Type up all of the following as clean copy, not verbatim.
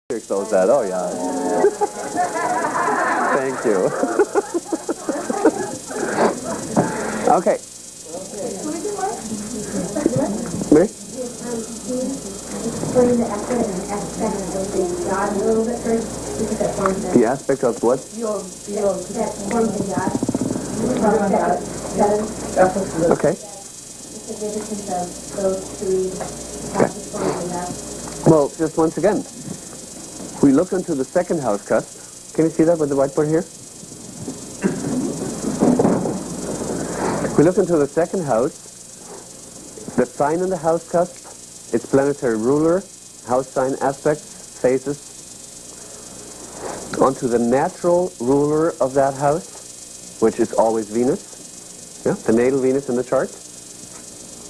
Close that. Oh yeah. Thank you. Okay. Me? Explain the aspect of God a little bit first. The aspect of what? That forms of God. Okay. The significance of those three forms of God. Well, just once again, we look into the second house cusp. Can you see that with the whiteboard here? We look into the second house. The sign in the house cusp, its planetary ruler, house sign aspects, phases, onto the natural ruler of that house, which is always Venus, yeah? The natal Venus in the chart.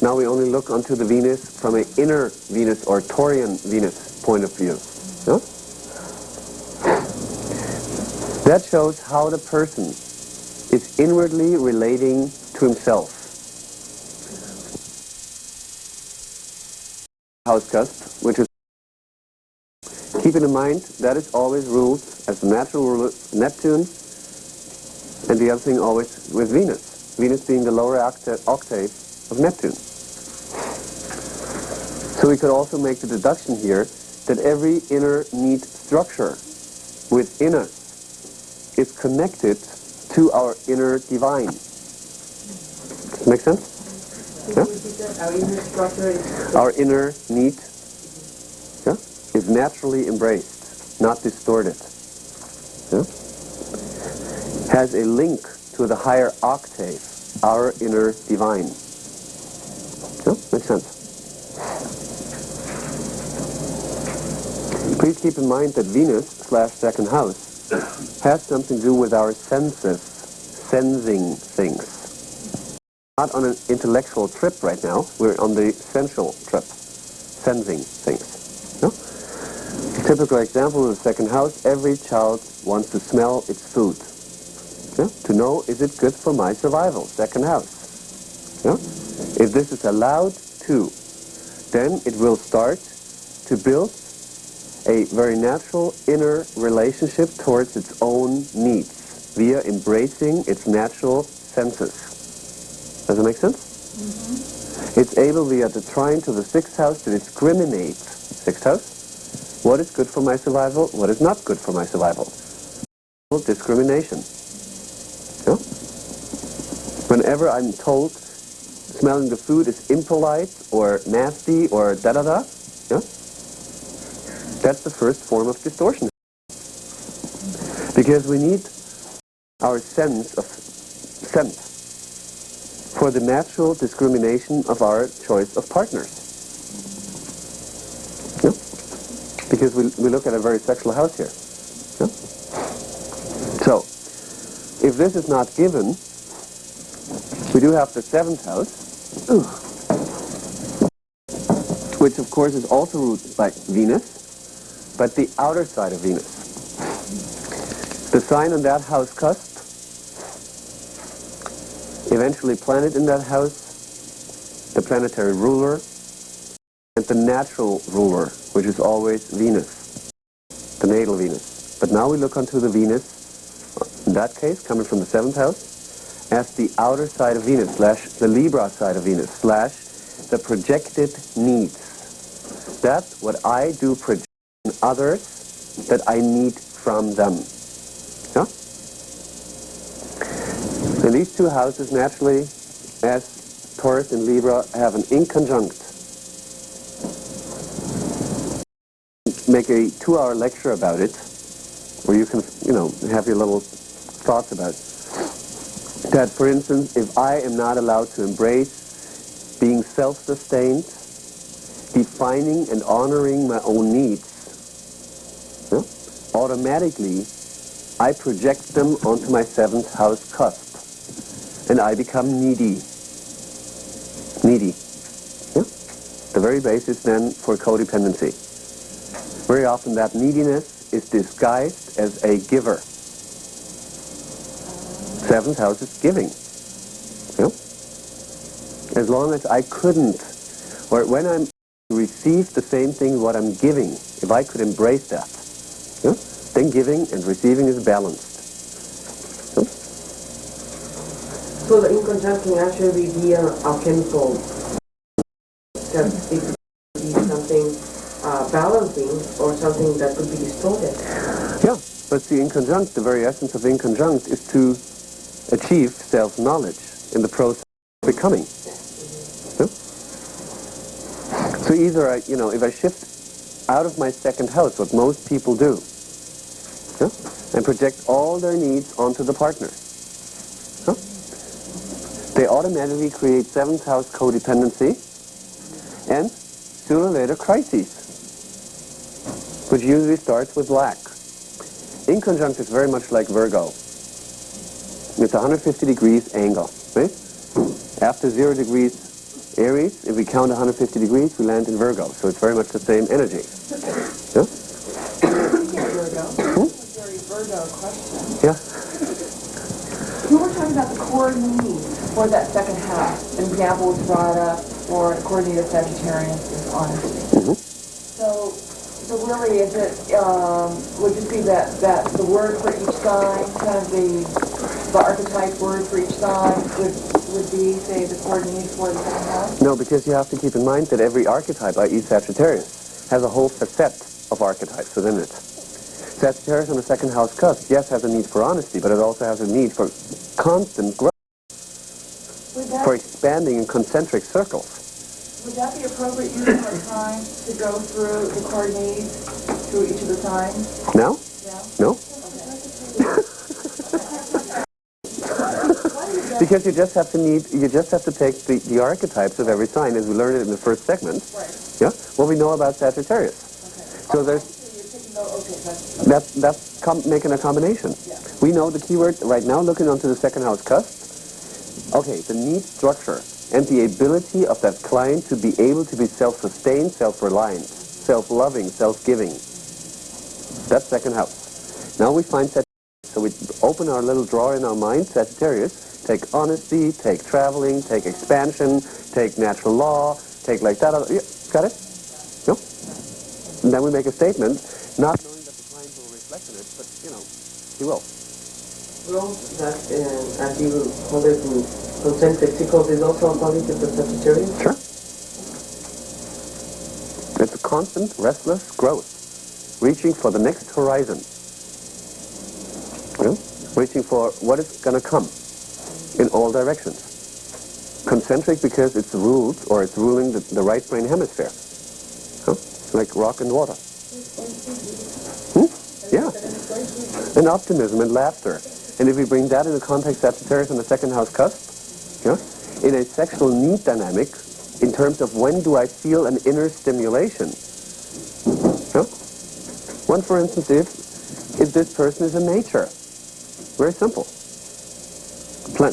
Now we only look onto the Venus from an inner Venus or Taurian Venus point of view. Yeah? That shows how the person is inwardly relating to himself. House cusp, which is, keeping in mind that is always ruled as the natural ruler Neptune, and the other thing always with Venus. Venus being the lower octave of Neptune. So we could also make the deduction here that every inner need structure within us is connected to our inner divine. Make sense? Yeah? Our inner structure is... Our inner need, yeah, is naturally embraced, not distorted. Yeah? Has a link to the higher octave, our inner divine. Yeah? Makes sense? Please keep in mind that Venus/second house has something to do with our senses, sensing things. Not on an intellectual trip right now, we're on the sensual trip, sensing things. No? A typical example of the second house, every child wants to smell its food. Yeah? To know, is it good for my survival? Second house. Yeah? If this is allowed to, then it will start to build a very natural inner relationship towards its own needs via embracing its natural senses. Does that make sense? Mm-hmm. It's able via the trine to the sixth house to discriminate, sixth house, what is good for my survival, what is not good for my survival. Discrimination. Yeah? Whenever I'm told smelling the food is impolite or nasty or da-da-da, yeah? That's the first form of distortion. Because we need our sense of scent for the natural discrimination of our choice of partners. Yeah? Because we look at a very sexual house here. Yeah? So, if this is not given, we do have the seventh house, which of course is also ruled by Venus, but the outer side of Venus. The sign on that house cusp, eventually planet in that house, the planetary ruler, and the natural ruler, which is always Venus, the natal Venus. But now we look onto the Venus, in that case, coming from the seventh house, as the outer side of Venus, / the Libra side of Venus, / the projected needs. That's what I do project in others that I need from them. Yeah? And these two houses naturally, as Taurus and Libra, have an inconjunct. Make a 2-hour lecture about it, where you can, have your little thoughts about it. That, for instance, if I am not allowed to embrace being self-sustained, defining and honoring my own needs, yeah, automatically I project them onto my seventh house cusp. And I become needy. Needy. Yeah? The very basis then for codependency. Very often that neediness is disguised as a giver. Seventh house is giving. Yeah? As long as I couldn't, or when I'm receive the same thing what I'm giving, if I could embrace that, Yeah? Then giving and receiving is balanced. Yeah? So the inconjunct can actually be a chemical. That it could be something balancing or something that could be distorted. Yeah, but the inconjunct, the very essence of inconjunct is to achieve self-knowledge in the process of becoming. Yeah? So either if I shift out of my second house, what most people do, yeah, and project all their needs onto the partner, yeah, they automatically create seventh house codependency and sooner or later crises, which usually starts with lack. Inconjunct is very much like Virgo. It's 150 degrees angle, right? After 0 degrees Aries, if we count 150 degrees, we land in Virgo. So it's very much the same energy. Yeah? Virgo. Very Virgo question. Yeah. You were talking about the core needs for that second house. An example was brought up for the core need of Sagittarius is honesty. Mm-hmm. So really, is it would just be that the word for each sign, kind of the archetype word for each sign would be, say, the core need for the second house? No, because you have to keep in mind that every archetype, i.e. Sagittarius, has a whole facet of archetypes within it. Sagittarius on the second house cusp, yes, has a need for honesty, but it also has a need for constant growth, for expanding in concentric circles. Would that be appropriate use of our time to go through the core needs through each of the signs? Now? Yeah? No? Because you just have to take the archetypes of every sign as we learned it in the first segment. Right. Yeah? What we know about Sagittarius. Okay. So there's that's making a combination. Yeah. We know the keyword right now looking onto the second house cusp. Okay, the need structure and the ability of that client to be able to be self-sustained, self-reliant, self-loving, self-giving. That's second house. Now we find Sagittarius. So we open our little drawer in our mind, Sagittarius. Take honesty, take traveling, take expansion, take natural law, take like that. Yeah, got it? No? And then we make a statement, not knowing that the client will reflect on it, but, he will. Well, that, as you call it in concentric circles, is also a quality of the Sagittarius? Sure. It's a constant, restless growth, reaching for the next horizon. Reaching for what is going to come in all directions. Concentric because it's ruled, or it's ruling the right brain hemisphere. Like rock and water. Yeah. And optimism and laughter. And if we bring that into context, Sagittarius on the second house cusp, in a sexual need dynamic, in terms of when do I feel an inner stimulation. One, for instance, if this person is in nature. Very simple.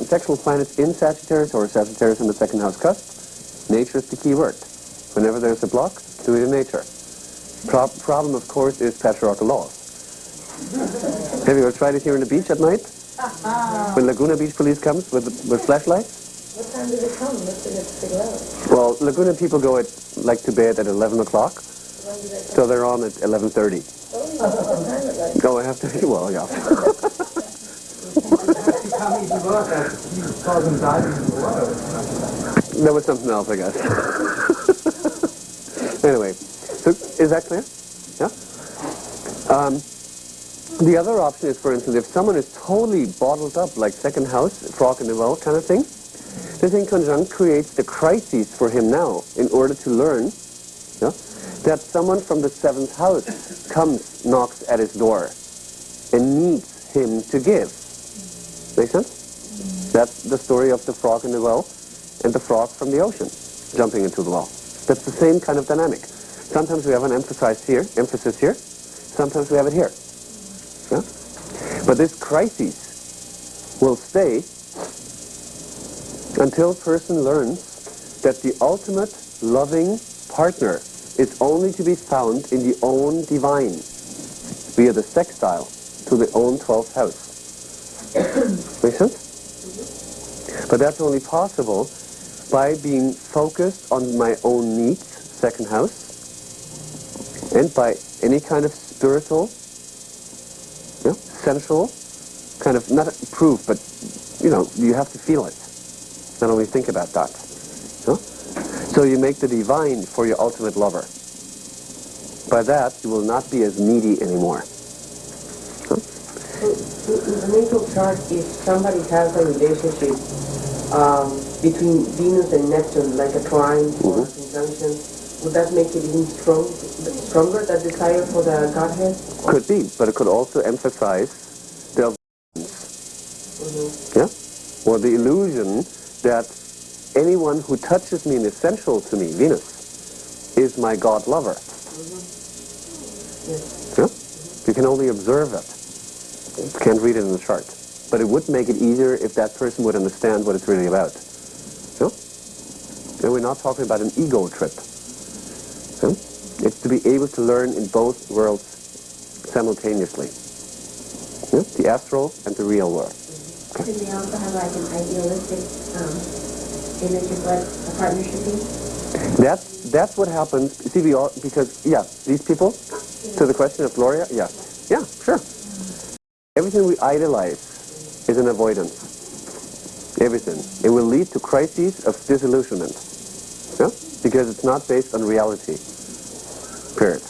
Sexual planets in Sagittarius or Sagittarius in the second house cusp, nature is the key word. Whenever there's a block, do it in nature. Problem, of course, is patriarchal laws. Have you ever tried it here on the beach at night? When Laguna Beach police comes with flashlights? What time do they come? What's the next figure out? Well, Laguna people go to bed at 11 o'clock, When do they come? so they're on at 11:30. Oh, I have to, well, yeah. There was something else, I guess. Anyway, so is that clear? Yeah? The other option is, for instance, if someone is totally bottled up, like second house, frog in the well kind of thing, this inconjunct creates the crises for him now in order to learn that someone from the seventh house comes, knocks at his door, and needs him to give. Make sense? That's the story of the frog in the well and the frog from the ocean jumping into the well. That's the same kind of dynamic. Sometimes we have an emphasis here, sometimes we have it here. Yeah? But this crisis will stay until a person learns that the ultimate loving partner is only to be found in the own divine, via the sextile to the own 12th house. Make sense? But that's only possible by being focused on my own needs, second house, and by any kind of spiritual sensual, kind of, not proof, but, you know, you have to feel it. Not only think about that. Huh? So you make the divine for your ultimate lover. By that, you will not be as needy anymore. Huh? So in the natal chart, if somebody has a relationship between Venus and Neptune, like a trine or a conjunction, would that make it even stronger, that desire for the Godhead? Could be, but it could also emphasize the yeah, or the illusion that anyone who touches me and is essential to me, Venus, is my God lover. Yes. Yeah? You can only observe it. You can't read it in the chart. But it would make it easier if that person would understand what it's really about. Yeah? And we're not talking about an ego trip. Yeah? It's to be able to learn in both worlds simultaneously. Yeah? The astral and the real world. Could we also have like an idealistic image of what a partner should be? That's what happens. See, we all, because, yeah, these people, to the question of Gloria, yeah, sure. Everything we idolize is an avoidance. Everything. It will lead to crises of disillusionment. Yeah? Because it's not based on reality. Period.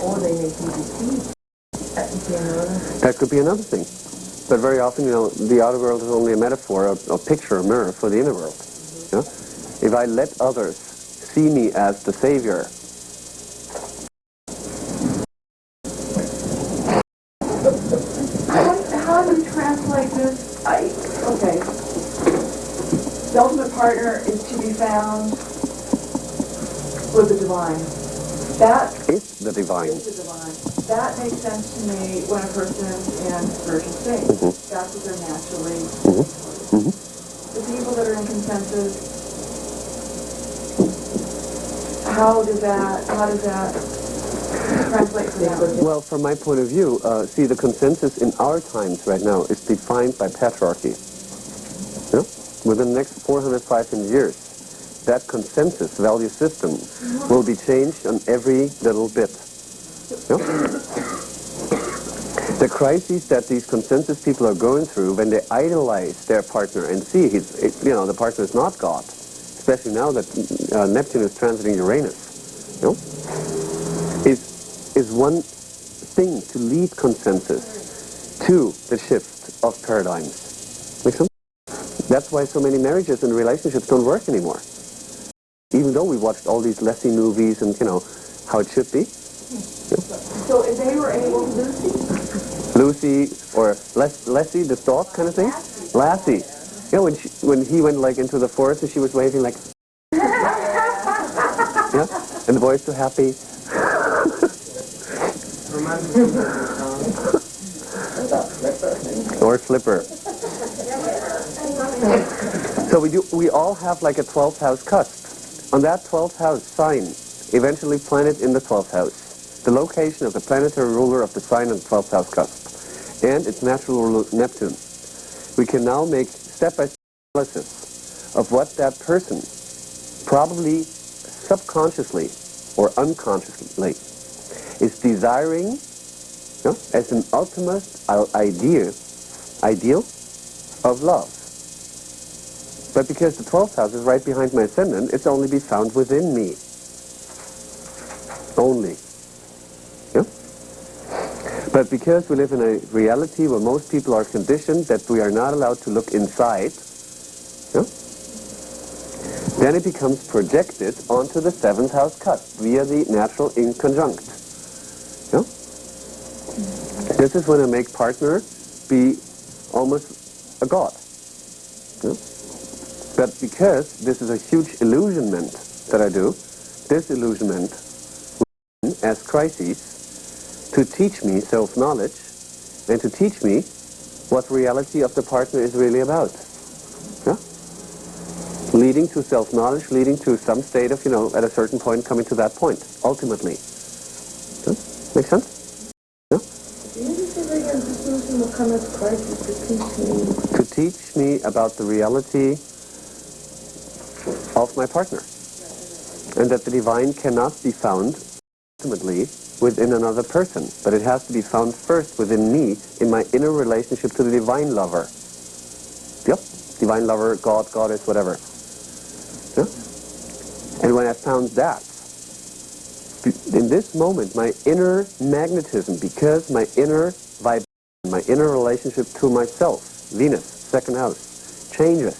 Or they make you deceived. That could be another thing. But very often, you know, the outer world is only a metaphor, a picture, a mirror for the inner world. Yeah? If I let others see me as the savior, How do you translate this? Okay. The ultimate partner is to be found with the divine. That is the divine. is the divine. That makes sense to me when a person is in spiritual state. That's what they're naturally. The people that are in consensus, how does that translate for them? Well, from my point of view, see, the consensus in our times right now is defined by patriarchy. You know? Within the next 400-500 years, that consensus value system will be changed on every little bit. You know? The crises that these consensus people are going through when they idolize their partner and see the partner is not God, especially now that Neptune is transiting Uranus, you know, is one thing to lead consensus to the shift of paradigms. Make sense? That's why so many marriages and relationships don't work anymore. Even though we watched all these Lassie movies and, you know, how it should be. You know? So if they were able, Lucy or Lassie, the dog kind of thing? Lassie. You know, when he went like into the forest and she was waving like, yeah, and the boy's so happy. Or Flipper. So we all have like a 12th house cusp. On that 12th house sign, eventually planet in the 12th house, the location of the planetary ruler of the sign on the 12th house cusp, and its natural ruler Neptune. We can now make step-by-step analysis of what that person, probably subconsciously or unconsciously, is desiring, you know, as an ultimate ideal of love. But because the 12th house is right behind my ascendant, it's only be found within me. Only. Yeah? But because we live in a reality where most people are conditioned that we are not allowed to look inside, yeah, then it becomes projected onto the 7th house cusp via the natural inconjunct. Yeah? This is when I make partner be almost a god. Yeah? But because this is a huge illusionment that I do, this illusionment as crises to teach me self-knowledge and to teach me what reality of the partner is really about. Yeah? Leading to self-knowledge, leading to some state of, you know, at a certain point coming to that point, ultimately. Yeah? Make sense? Yeah? What kind of crisis to teach me? To teach me about the reality of my partner. And that the divine cannot be found ultimately within another person, but it has to be found first within me in my inner relationship to the divine lover. Yep, divine lover, God, goddess, whatever. Yeah? And when I found that, in this moment, my inner magnetism, because my inner vibration, my inner relationship to myself, Venus, second house, changes.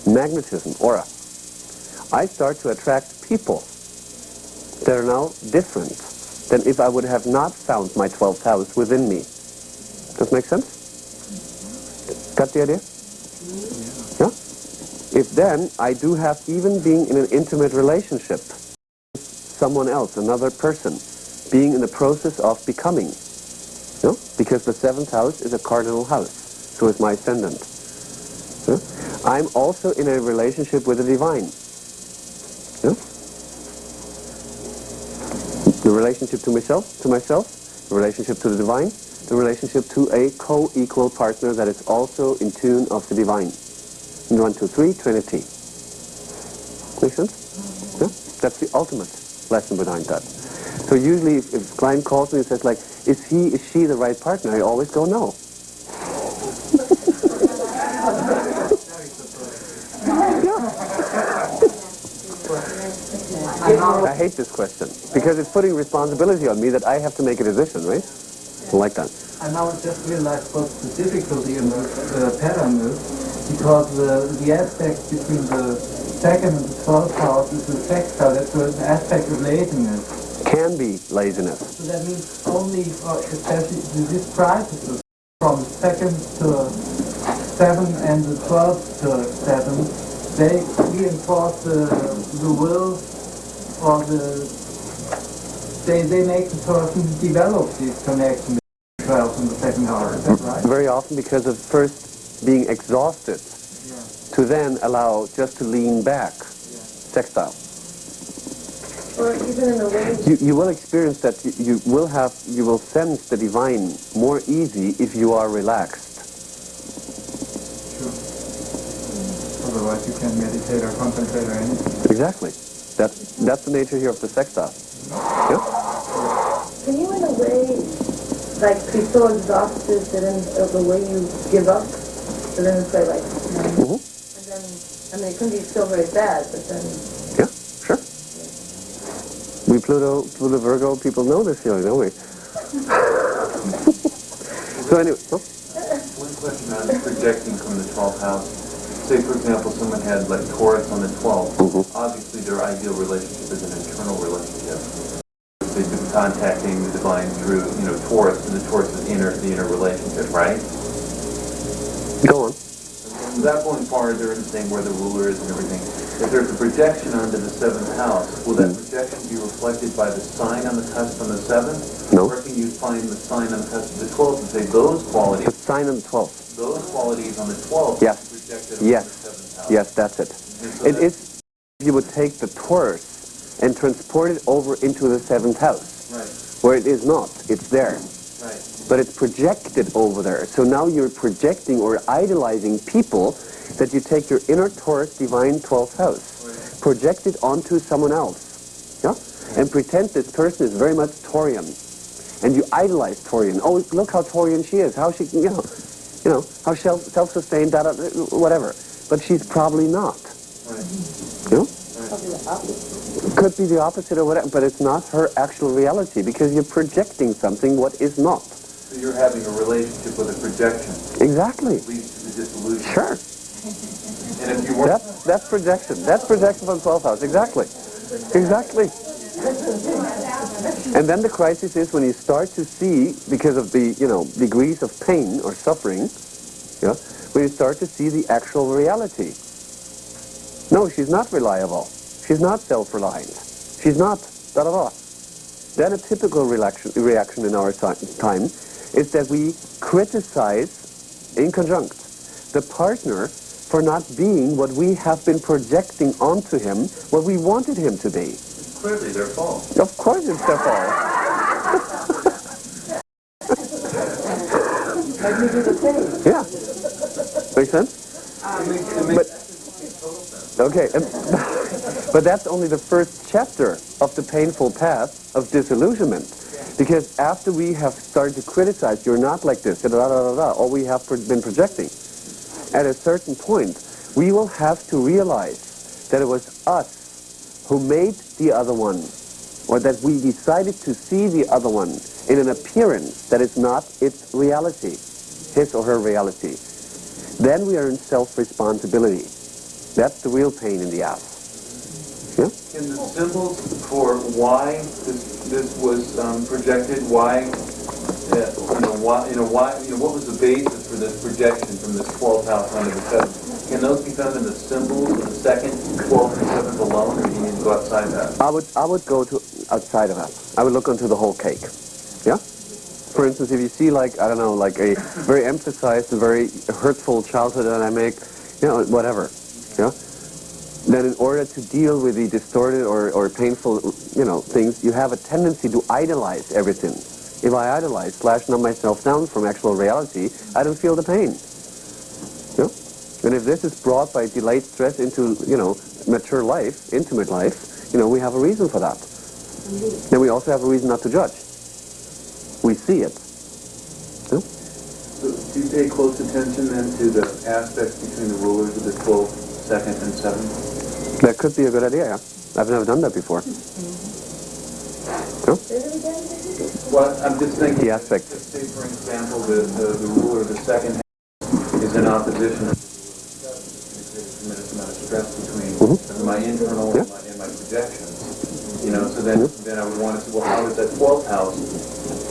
Magnetism, aura. I start to attract people that are now different than if I would have not found my 12th house within me. Does that make sense? Got the idea? Yeah? If then I do have, even being in an intimate relationship, someone else, another person, being in the process of becoming, you know? Because the 7th house is a cardinal house, so is my ascendant. Yeah? I'm also in a relationship with the divine. Yeah? The relationship to myself, the relationship to the divine, the relationship to a co-equal partner that is also in tune of the divine. 1, 2, 3, Trinity. Make sense? Yeah? That's the ultimate lesson behind that. So usually if a client calls me and says like, is she the right partner? I always go, no. I hate this question because it's putting responsibility on me that I have to make a decision, right? I don't like that. I now just realized what the difficulty in the pattern is, because the aspect between the 2nd and the 12th house is the sextile. That's an aspect of laziness. Can be laziness. So that means only, especially this crisis from 2nd to 7 and the 12th to 7, they reinforce the will, or they make the person develop this connection between the 12th and the 2nd hour. Is that right? Very often because of first being exhausted, to then allow just to lean back. Sextile. Or even in a way... You will experience that you will sense the divine more easy if you are relaxed. Sure. Otherwise you can meditate or contemplate or anything. Exactly. That's the nature here of the sextile. Yeah? Can you in a way, like, be so exhausted that in the way you give up, so then it's like, Mm-hmm. and then, I mean, it can be still very bad, but then... Yeah, sure. We Pluto Virgo people know this feeling, don't we? So anyway, One question on projecting from the 12th house. Say, for example, someone had like Taurus on the 12th. Obviously, their ideal relationship is an internal relationship. They've been contacting the divine through, Taurus, and the Taurus is the inner relationship, right? go on. And without going far, they're in saying where the ruler is and everything. If there's a projection onto the 7th house, will that projection be reflected by the sign on the cusp on the 7th? No. Or can you find the sign on the cusp of the 12th and say those qualities? The sign on the 12th. Those qualities on the 12th. Yes. Projected Yes. on the 7th house. Yes, that's it. So It is if you would take the Taurus and transport it over into the 7th house, right. where it is not. It's there. Right. But it's projected over there. So now you're projecting or idolizing people that you take your inner Taurus divine 12th house, Right. project it onto someone else, yeah? And pretend this person is very much Taurian. And you idolize Taurian. Oh, look how Taurian she is. How she, how self-sustained, whatever. But she's probably not. Right. You know? Probably the opposite. Could be the opposite or whatever, but it's not her actual reality because you're projecting something what is not. So you're having a relationship with a projection. Exactly. That leads to the dissolution. Sure. And if you weren't... That's projection. That's projection from 12th house. Exactly. Exactly. And then the crisis is when you start to see, because of the, degrees of pain or suffering, when you start to see the actual reality. No, she's not reliable. She's not self-reliant. She's not, da-da-da. Then a typical reaction in our time is that we criticize, in conjunct, the partner for not being what we have been projecting onto him, what we wanted him to be. Clearly, their fault. Of course it's their fault. Like we do the same. Yeah. Make sense? Okay, but that's only the first chapter of the painful path of disillusionment. Because after we have started to criticize, you're not like this, or we have been projecting, at a certain point, we will have to realize that it was us who made the other one, or that we decided to see the other one in an appearance that is not its reality, his or her reality. Then we are in self-responsibility. That's the real pain in the ass. Yeah? Can the symbols for why this was projected, why, what was the basis for this projection from this 12th house onto the 7th? Can those be found in the symbols of the 2nd, 12th, and 7th alone, or do you need to go outside that? I would go to outside of that. I would look into the whole cake. Yeah? For instance, if you see like a very emphasized and very hurtful childhood dynamic, whatever, then in order to deal with the distorted or painful, things, you have a tendency to idolize everything. If I idolize, numb myself down from actual reality, I don't feel the pain. And if this is brought by delayed stress into, mature life, intimate life, we have a reason for that. Then we also have a reason not to judge. We see it. So do you pay close attention then to the aspects between the rulers of the 12th, 2nd, and 7th? That could be a good idea, yeah. I've never done that before. Well, I'm just thinking, The aspect. say for example, the ruler of the 2nd is in opposition to the ruler of the 7th. There's a tremendous amount of stress between my internal and my projections. So then I would want to see, well, how does that 12th house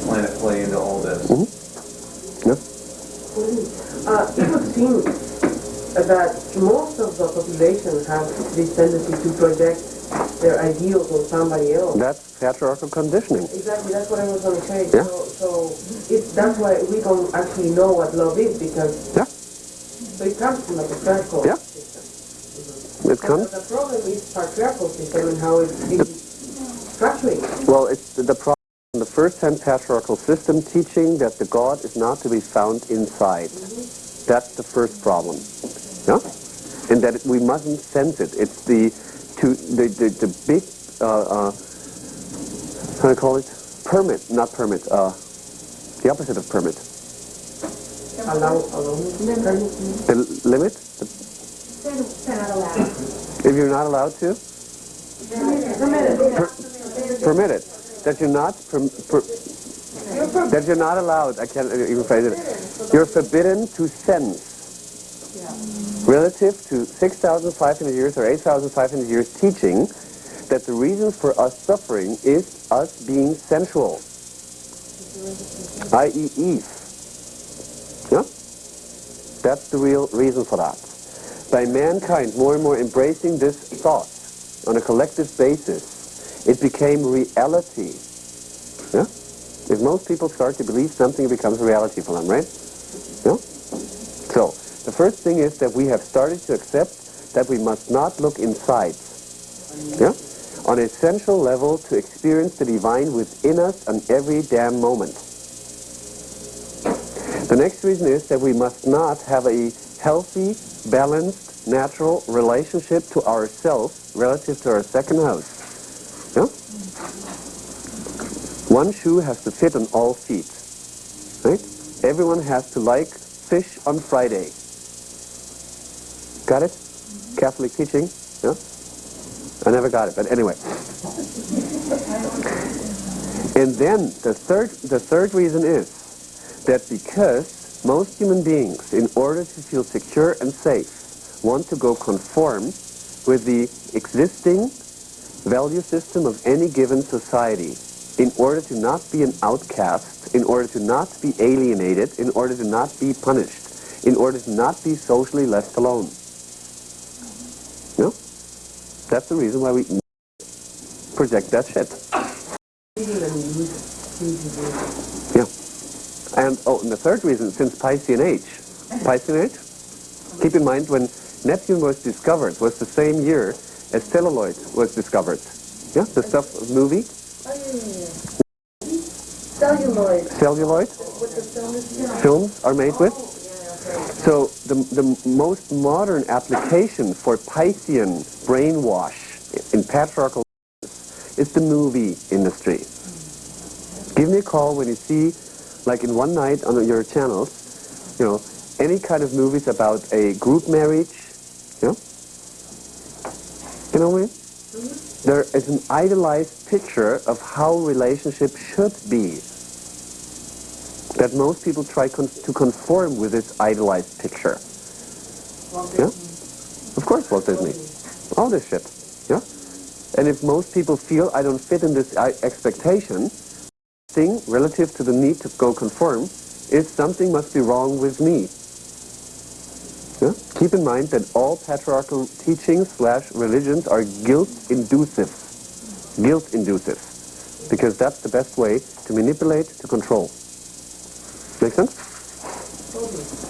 planet play into all this? It would seem that most of the population have this tendency to project their ideals on somebody else. That's patriarchal conditioning. Exactly, that's what I was going to say. Yeah. So that's why we don't actually know what love is, because so it comes from a patriarchal system. It comes. The problem is patriarchal system and how it's being structured. Well, it's the problem in the first-hand patriarchal system teaching that the God is not to be found inside. That's the first problem. Yeah? And that we mustn't sense it. It's the big, how do I call it? Permit, not permit, the opposite of permit. The limit? They're not allowed. If you're not allowed to? Permitted. That you're not, that you're not allowed, I can't even phrase it. You're forbidden to sense. Relative to 6,500 years or 8,500 years teaching that the reason for us suffering is us being sensual, i.e. Eve. Yeah? That's the real reason for that. By mankind more and more embracing this thought on a collective basis, it became reality. Yeah? If most people start to believe something, it becomes a reality for them, right? Yeah? So, the first thing is that we have started to accept that we must not look inside. Yeah? On an essential level to experience the divine within us on every damn moment. The next reason is that we must not have a healthy, balanced, natural relationship to ourselves relative to our second house. Yeah? One shoe has to fit on all feet. Right? Everyone has to like fish on Friday. Got it? Catholic teaching? Yeah? I never got it, but anyway. And then the third reason is that because most human beings, in order to feel secure and safe, want to go conform with the existing value system of any given society, in order to not be an outcast, in order to not be alienated, in order to not be punished, in order to not be socially left alone. No? That's the reason why we project that shit. Yeah. And the third reason, since Piscean age, keep in mind when Neptune was discovered was the same year as celluloid was discovered. Yeah, the stuff movie. Celluloid. Celluloid. What the film is? Films are made with. So the most modern application for Piscean brainwash in patriarchal is the movie industry. Give me a call when you see, like in one night on your channels, you know, any kind of movies about a group marriage, you know? You know what I mean? There is an idealized picture of how relationship should be. That most people try to conform with this idealized picture. Yeah? Of course, Walt Disney. All this shit. Yeah? And if most people feel I don't fit in this expectation, thing relative to the need to go conform is something must be wrong with me. Yeah? Keep in mind that all patriarchal teachings / religions are guilt-inducive. Guilt-inducive. Because that's the best way to manipulate, to control. Make sense?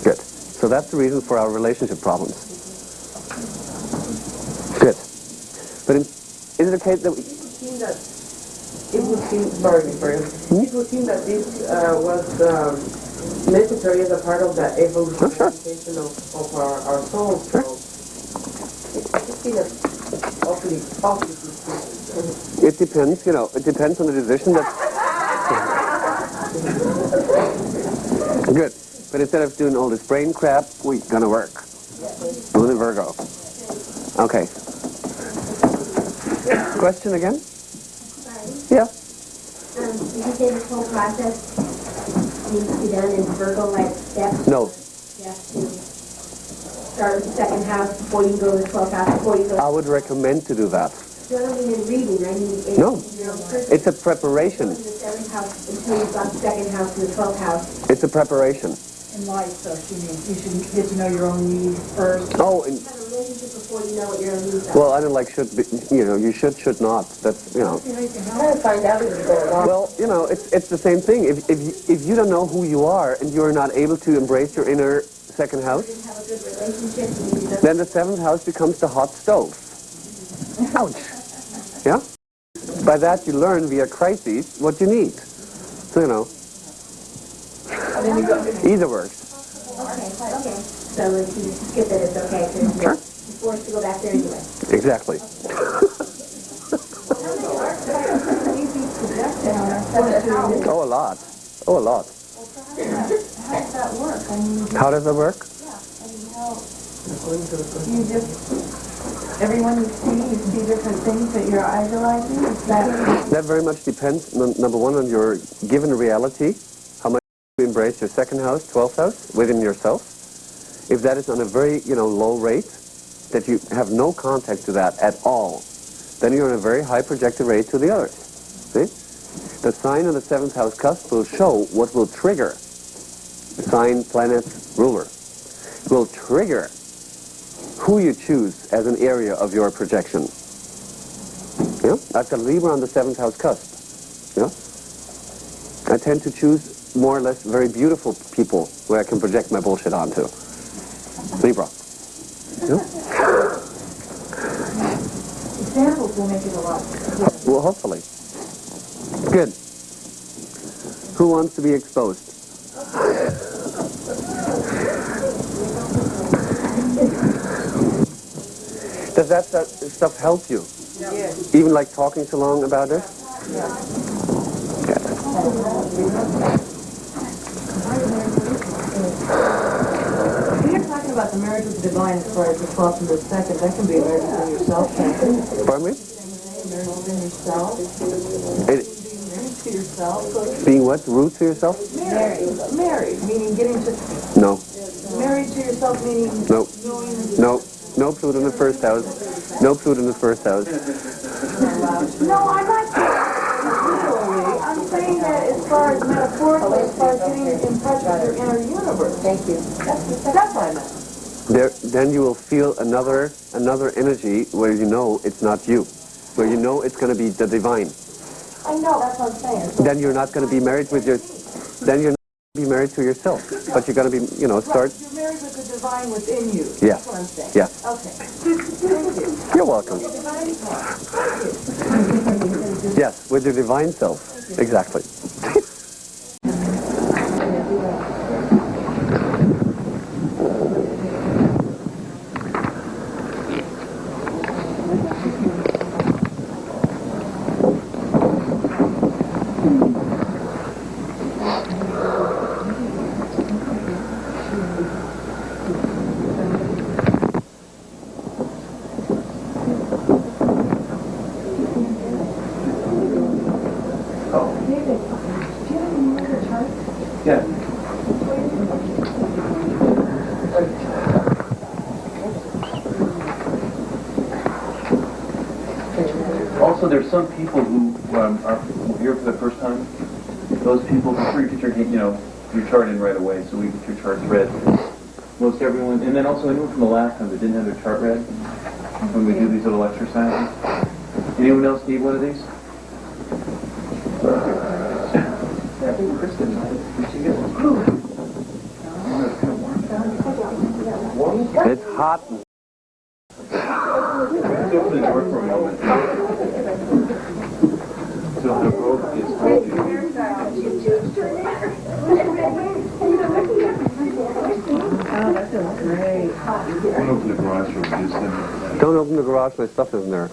Good. So that's the reason for our relationship problems. Good. But is it okay that we... It would seem, sorry, it would seem that this was necessary as a part of the evolution of our souls. So it's been awfully good. It depends, you know, it depends on the decision that... Good. But instead of doing all this brain crap, we're gonna work. Moon and Virgo. Okay. Question again? Yeah. Did you say this whole process needs to be done in Virgo-like steps? No. You have to start with the second house before you go to the 12th house, before you go... I would recommend to do that. So I don't mean in reading, I mean... No. It's a preparation. In the 7th house until you've got the second house and the 12th house. It's a preparation. In life, though, she means you should get to know your own needs first. Oh, and... You have a relationship before you know what your own needs are. Well, I don't like should be, you know, you should not. That's, you know. How to find out what's going on? Well, you know, it's the same thing. If you don't know who you are and you're not able to embrace your inner second house, You have a good relationship and you don't... then the 7th house becomes the hot stove. Ouch. Yeah? By that you learn via crises what you need. So, you know, either works. Okay. So if you skip it, it's okay, because you're forced to go back there anyway. Exactly. Oh, a lot. Oh, a lot. How does that work? I mean, How does that work? you just, everyone you see different things that you're idolizing? Is that... That very much depends, number one, on your given reality, how much you embrace your second house, 12th house, within yourself. If that is on a very, you know, low rate, that you have no contact to that at all, then you're on a very high projected rate to the others. See? The sign of the 7th house cusp will show what will trigger the sign, planet, ruler. Will trigger who you choose as an area of your projection. Yeah? I've got Libra on the 7th house cusp. Yeah? I tend to choose more or less very beautiful people where I can project my bullshit onto. Libra. Yeah? Examples will make it a lot clearer. Well, hopefully. Good. Who wants to be exposed? Does that stuff help you? Yes. Even like talking so long about it? When you're talking about the marriage with the divine as far as the 12th and the 2nd, that can be a marriage within yourself, can't it? Pardon me? Marriage within yourself. It, Being married to yourself. being what? Root to yourself? Married, meaning getting to... No. Married to yourself, meaning... No. Knowing... No. No Pluto in the 1st house. No Pluto in the 1st house. No, I'm not saying literally. I'm saying that as far as metaphorically, as far as getting in touch with your inner universe. Thank you. That's what I meant. Then you will feel another energy where you know it's not you. Where you know it's going to be the divine. I know, that's what I'm saying. Then you're not going to be married with your... Then you're not going to be married to yourself. But you're going to be, you know, start... Right, you're married with the divine within you. Yeah. That's what I'm saying. Yeah. Okay. Thank you. You're welcome. Yes, with your divine self. Exactly. Also, there's some people who are here for the first time. Those people, before you get your chart in right away, so we get your charts read. Most everyone, and then also anyone from the last time that didn't have their chart read when we do these little exercises. Anyone else need one of these? I think Kristen might. Did she get one? It's hot. Let's open the door for a moment. So the rope is holding. Oh, that feels great. Don't open the garage door, just then. Don't open the garage, my stuff isn't there.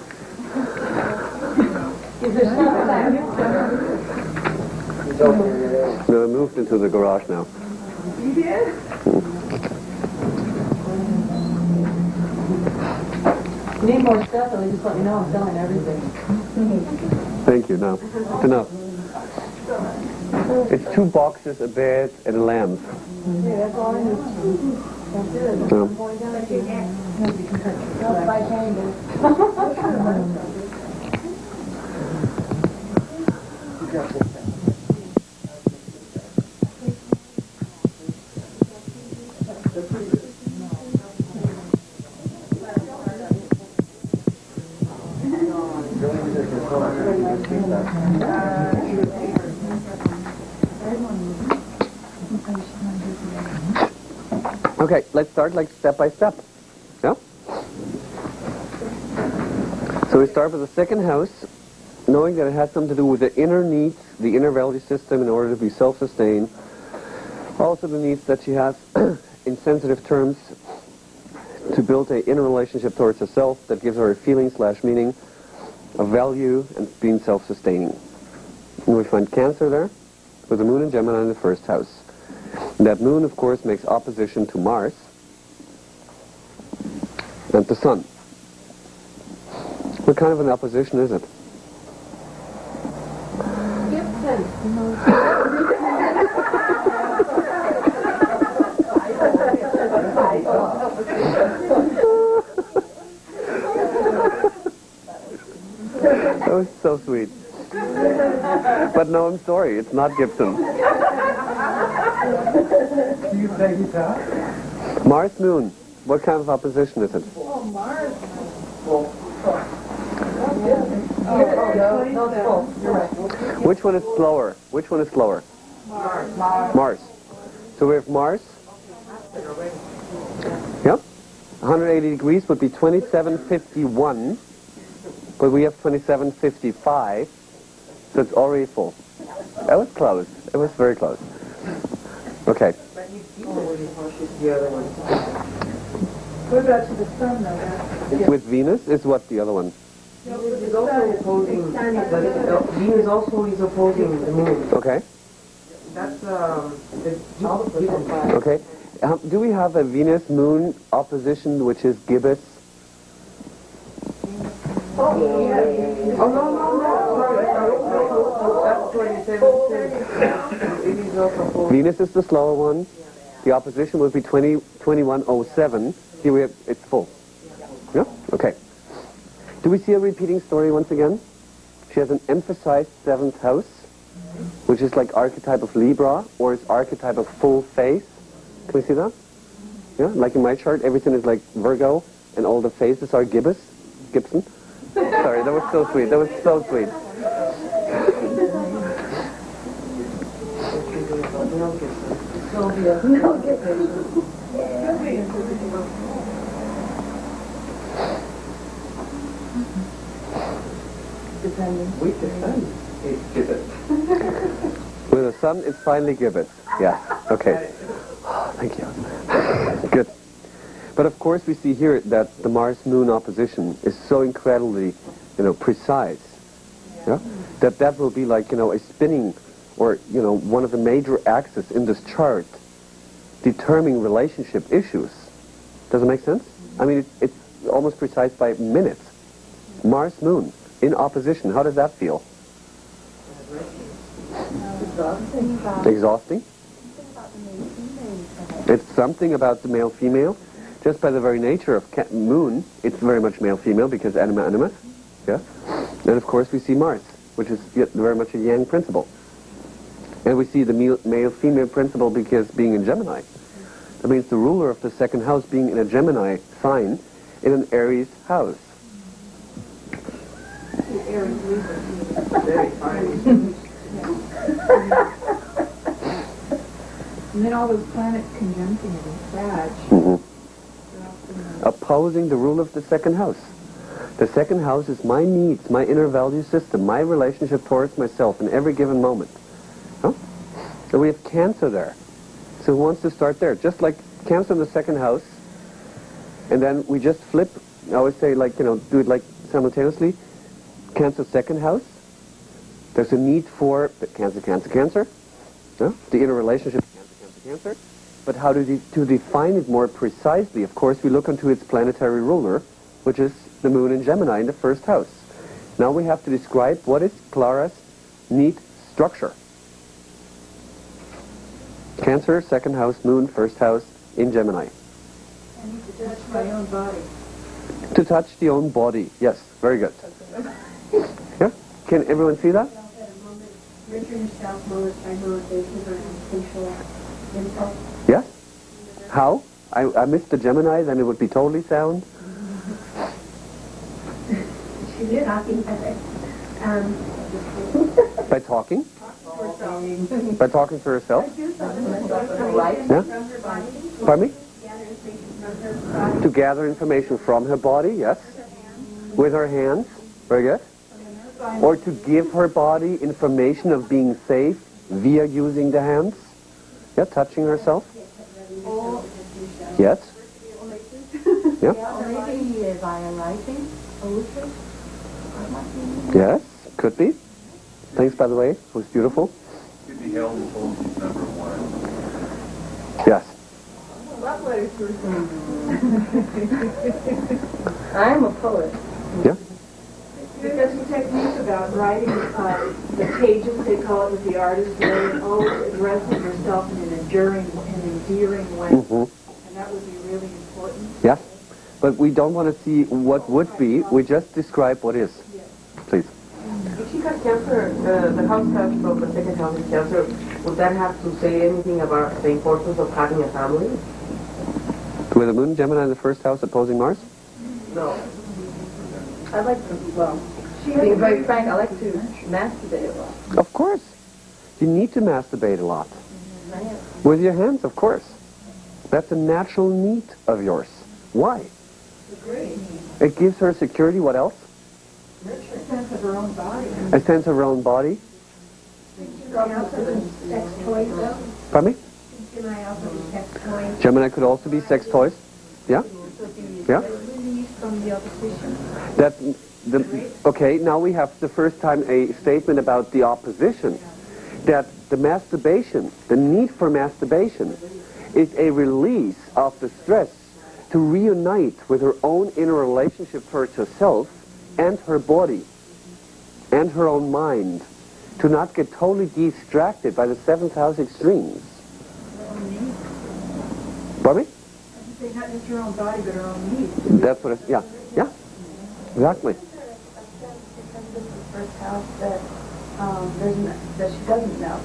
No, I moved into the garage now. You did? You need more stuff, though, just let me know, I'm selling everything. Thank you, no. It's enough. It's 2 boxes, a bed, and a lamp. Yeah, that's all I need. That's it. So, I'm going down to no, buy candy. okay, let's start like step by step. Yeah? So we start with the second house, knowing that it has something to do with the inner needs, the inner value system in order to be self-sustained. Also the needs that she has in sensitive terms to build an inner relationship towards herself that gives her a feeling/meaning, a value, and being self-sustaining. And we find Cancer there, with the moon and Gemini in the first house. And that moon, of course, makes opposition to Mars and the Sun. What kind of an opposition is it? That was so sweet. But no, I'm sorry, it's not Gibson. Do you play guitar? Mars Moon, what kind of opposition is it? Oh, Mars. Which one is slower? Which one is slower? Mars. So we have Mars. Yep. 180 degrees would be 2751, but we have 2755, so it's already full. That was close. It was very close. Okay. What about to the sun, though? With Venus is what the other one? Venus is also opposing, Venus also is opposing the moon. Okay. That's the Jupiter. Okay. Do we have a Venus-Moon opposition, which is gibbous? Oh, no. That's 27. It is also opposing. Venus is the slower one. The opposition would be 2107. Here we have, it's full. Yeah? Okay. Do we see a repeating story once again? She has an emphasized 7th house, which is like archetype of Libra, or is archetype of full face. Can we see that? Yeah, like in my chart, everything is like Virgo, and all the faces are Gibson. Sorry, that was so sweet. That was so sweet. With the sun, it's Gibbet. With the sun, it's finally Gibbet. Yeah. Okay. Thank you. Good. But of course, we see here that the Mars-Moon opposition is so incredibly, precise. Yeah. That will be like, a spinning, or one of the major axes in this chart, determining relationship issues. Does it make sense? I mean, it's almost precise by minutes. Mars-Moon in opposition. How does that feel? Exhausting. It's something about the male-female. Just by the very nature of Moon, it's very much male-female because anima. Yeah. And of course we see Mars, which is very much a Yang principle. And we see the male-female principle because being in Gemini. That means the ruler of the second house being in a Gemini sign in an Aries house. Very fine. And then all those planets conjuncting it in Sag. Opposing the rule of the second house. The second house is my needs, my inner value system, my relationship towards myself in every given moment. Huh? So we have Cancer there. So who wants to start there? Just like Cancer in the second house, and then we just flip. I always say, like, do it like simultaneously. Cancer second house. There's a need for the Cancer, huh? The inner relationship Cancer. But how to define it more precisely? Of course, we look into its planetary ruler, which is the moon in Gemini in the first house. Now we have to describe what is Clara's neat structure. Cancer, second house, moon, first house in Gemini. I need to touch my own body. To touch the own body. Yes, very good. Yeah? Can everyone see that? At a moment, nurture yourself moment by moment, there's never an instinctual impulse. Yes? How? I missed the Gemini, then it would be totally sound. She's talking better. By talking? By talking for herself? Yeah? Pardon me? To gather information from her body, yes. With her hands, very good. Or to give her body information of being safe via using the hands. Yeah, touching herself. Yes. Yeah. Maybe via writing, poetry. Yes, could be. Thanks, by the way. It was beautiful. Could be held and told she's number one. Yes. Love letters to I'm a poet. Yeah. Because the technique about writing the pages, they call it with the artist way, and always addressing yourself in an endearing way. Mm-hmm. And that would be really important. Yes. But we don't want to see what would be. We just describe what is. Please. If she has Cancer, the house touch from the second house in Cancer, would that have to say anything about the importance of having a family? With the moon, Gemini in the first house opposing Mars? No. I like to, being very frank, I like to masturbate a lot. Of course. You need to masturbate a lot. With your hands, of course. That's a natural need of yours. Why? It gives her security. What else? A sense of her own body. A sense of her own body. Sex toys, though. Pardon me? Gemini also be sex toys. Gemini could also be sex toys. Yeah? Yeah? Released from the opposition. Okay, now we have the first time a statement about the opposition. That the masturbation, the need for masturbation, is a release of the stress to reunite with her own inner relationship towards herself and her body and her own mind, to not get totally distracted by the seventh house extremes. Pardon me? Say not just her own body, but her own needs. That's what it's, yeah, exactly. First house that that she doesn't know.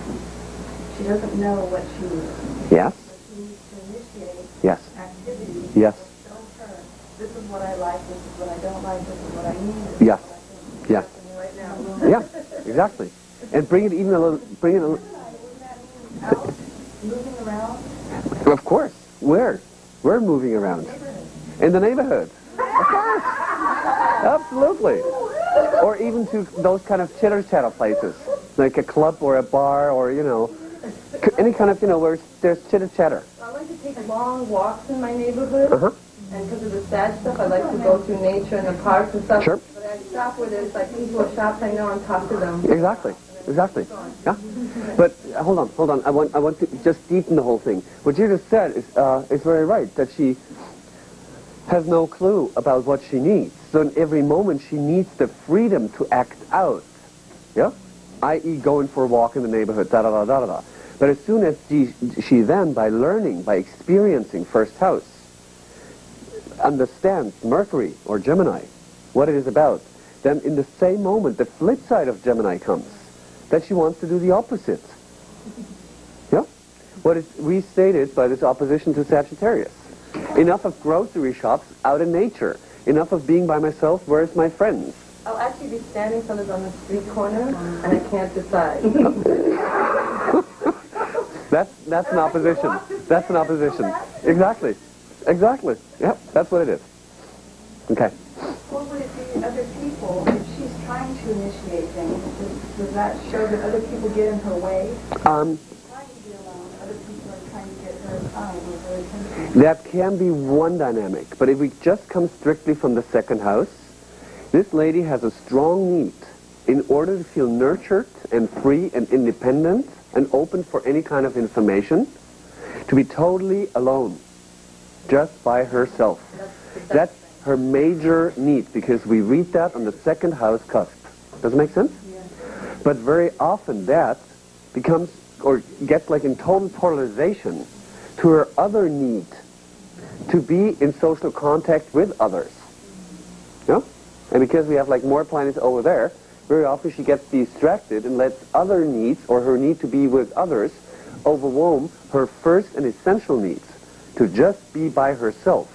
She doesn't know what she needs. Yes, She needs to initiate yes, activities. yes, Show her, this is what I like, this is what I don't like, this is what I need. This yes, is what I think yes, happening right now. yeah, exactly. And bring it even a little, Out, moving around. of course. Where? We're moving around. In the neighborhood. Of course. Absolutely. Or even to those kind of chitter-chatter places, like a club or a bar or, any kind of, where there's chitter-chatter. I like to take long walks in my neighborhood. Uh-huh. And because of the sad stuff, I like to go through nature and the parks and stuff. Sure. But I stop where there's like people who shops I know and talk to them. Exactly. Yeah. But hold on. I want to just deepen the whole thing. What you just said is very right, that she has no clue about what she needs. So in every moment she needs the freedom to act out. Yeah? I.e. going for a walk in the neighborhood, da-da-da-da-da-da. But as soon as she then, by learning, by experiencing first house, understands Mercury or Gemini, what it is about, then in the same moment, the flip side of Gemini comes, that she wants to do the opposite. Yeah? What is restated by this opposition to Sagittarius. Enough of grocery shops out in nature. Enough of being by myself, where's my friends? I'll actually be standing sometimes on the street corner, and I can't decide. That's an opposition. That's an opposition. Exactly. Exactly. Yep, that's what it is. Okay. Or would it be other people? If she's trying to initiate things, does that show that other people get in her way? Trying to be alone, other people are trying to get her time with her attention. That can be one dynamic, but if we just come strictly from the second house, this lady has a strong need in order to feel nurtured and free and independent and open for any kind of information, to be totally alone, just by herself. That's her major need, because we read that on the second house cusp. Does it make sense? Yeah. But very often that becomes, or gets like in total polarization to her other need to be in social contact with others. Yeah? And because we have like more planets over there, very often she gets distracted and lets other needs, or her need to be with others, overwhelm her first and essential needs, to just be by herself.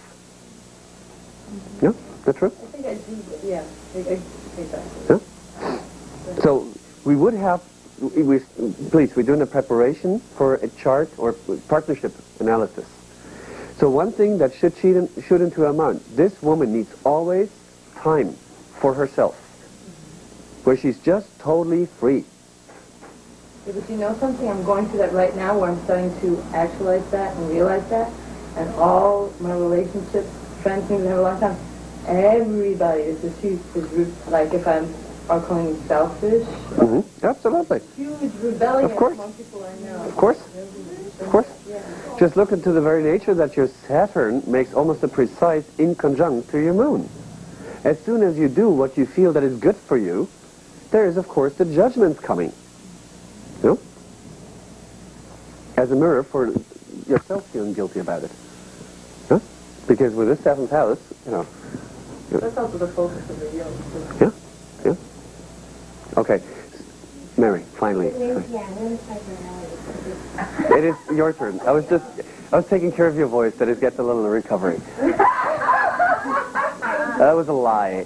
Yeah? Is that true? I think I do, yeah. Exactly. Yeah? So we would have, please, we're doing a preparation for a chart or partnership analysis. So one thing that should into amount, this woman needs always time for herself, where she's just totally free. Yeah, but you know something? I'm going through that right now, where I'm starting to actualize that and realize that. And all my relationships, friends, things I have a long time, everybody is just huge, like if I'm calling me selfish. Mm-hmm. Absolutely. Huge rebellion Of course. among people I know. Of course. Of course. Yeah. Just look into the very nature that your Saturn makes almost a precise inconjunct to your moon. As soon as you do what you feel that is good for you, there is, of course, the judgment coming. You know? As a mirror for yourself feeling guilty about it. Huh? Because with this seventh house, you know. That's also the focus of the yoga. Yeah? Yeah? Okay. Mary, finally. It is your turn. I was taking care of your voice, that it gets a little recovery. That was a lie.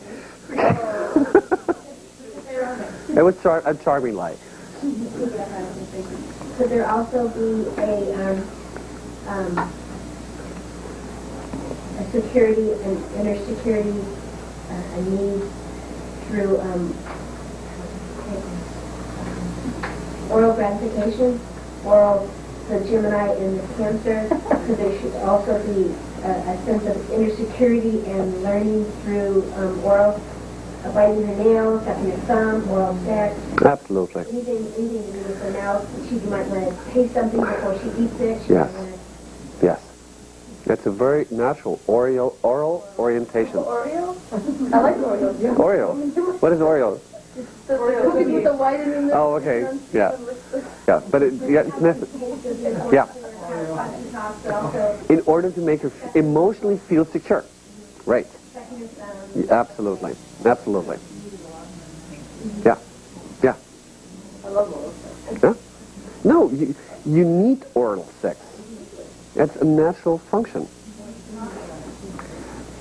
It was a charming lie. Could there also be a security, an inner security, a need through oral gratification, oral, the Gemini and the Cancer? Could there should also be a sense of inner security and learning through oral, biting her nails, sucking her thumb, oral sex? Absolutely. Anything to do with her mouth. She might want to taste something before she eats it. Yes. Yes. That's a very natural oral orientation. Oreo? I like Oreos. Yeah. Oreo? What is Oreo? The cookies with the white in the Oh, okay. Yeah. Yeah, but it's necessary. Yeah. In order to make her emotionally feel secure. Right. Absolutely. Absolutely. Yeah. Yeah. I love oral sex. Huh? No, you need oral sex. That's a natural function.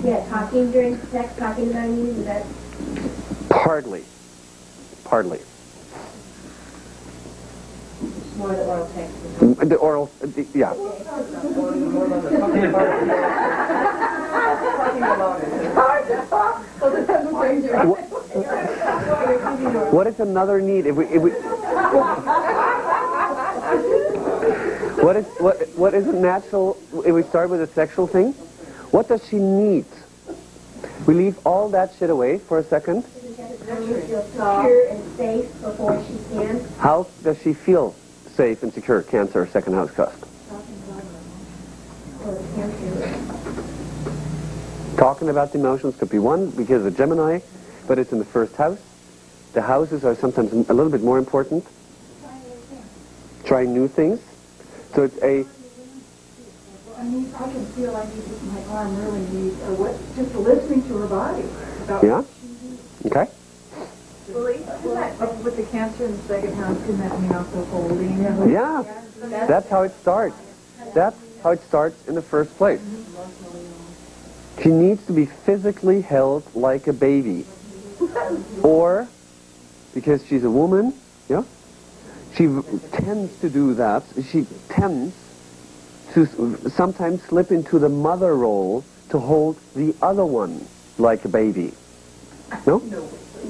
Yeah, talking during sex, talking about you, is that? Partly. More the oral sex. The oral, yeah. What is another need? If we what is a natural? If we start with a sexual thing, what does she need? We leave all that shit away for a second. Feel secure and safe before she can. How does she feel safe and secure? Cancer, second house cusp. Talking about the emotions could be one, because of Gemini, but it's in the first house. The houses are sometimes a little bit more important. Trying new things. So it's a... I mean, I can feel like my arm really needs, or what, just listening to her body. About Yeah? Okay. With the Cancer in the second house, can that mean also holding? Yeah, that's how it starts. That's how it starts in the first place. She needs to be physically held like a baby. Or, because she's a woman, yeah, she tends to do that. She tends to sometimes slip into the mother role to hold the other one like a baby. No?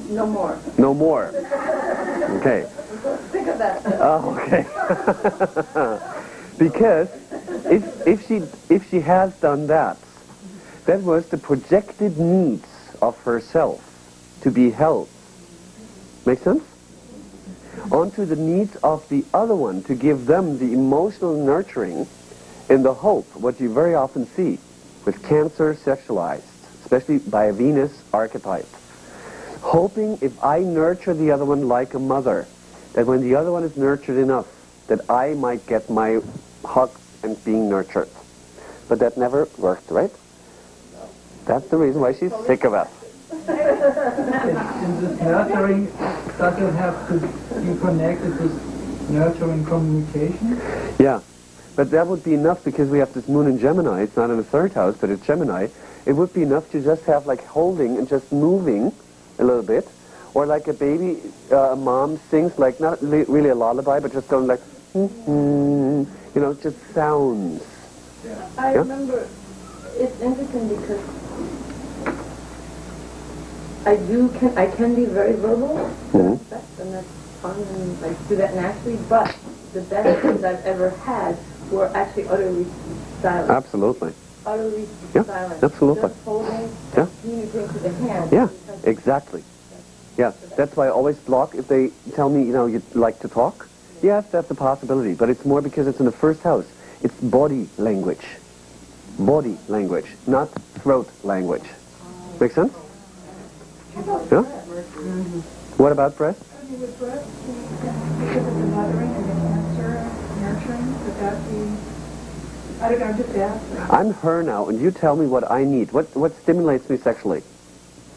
No more. No more. Okay. Think of that. Oh, okay. Because if she has done that, that was the projected needs of herself to be held. Make sense? Onto the needs of the other one to give them the emotional nurturing in the hope, what you very often see with Cancer sexualized, especially by a Venus archetype. Hoping if I nurture the other one like a mother, that when the other one is nurtured enough, that I might get my hugs and being nurtured. But that never worked, right? That's the reason why she's sick of us. In this nurturing, does it have to be connected with nurturing communication? Yeah, but that would be enough because we have this moon in Gemini. It's not in the third house, but it's Gemini. It would be enough to just have like holding and just moving a little bit. Or like a baby, a mom sings like not really a lullaby, but just going like, you know, just sounds. I remember, it's interesting because I can be very verbal, and that's fun, and I do that naturally, but the best things I've ever had were actually utterly silent. Absolutely. Utterly Yeah, silent. absolutely. Just holding, Yeah. communicating to the hand. Yeah, exactly. Yeah, that's why I always block if they tell me, you know, you'd like to talk. Yes, that's a possibility, but it's more because it's in the first house. It's body language. Body language, not throat language. Make sense? Yeah? What about breast? With breast, because of the mothering and the Cancer nurturing, would that be... I don't know, I'm just asking. I'm her now, and you tell me what I need. What stimulates me sexually?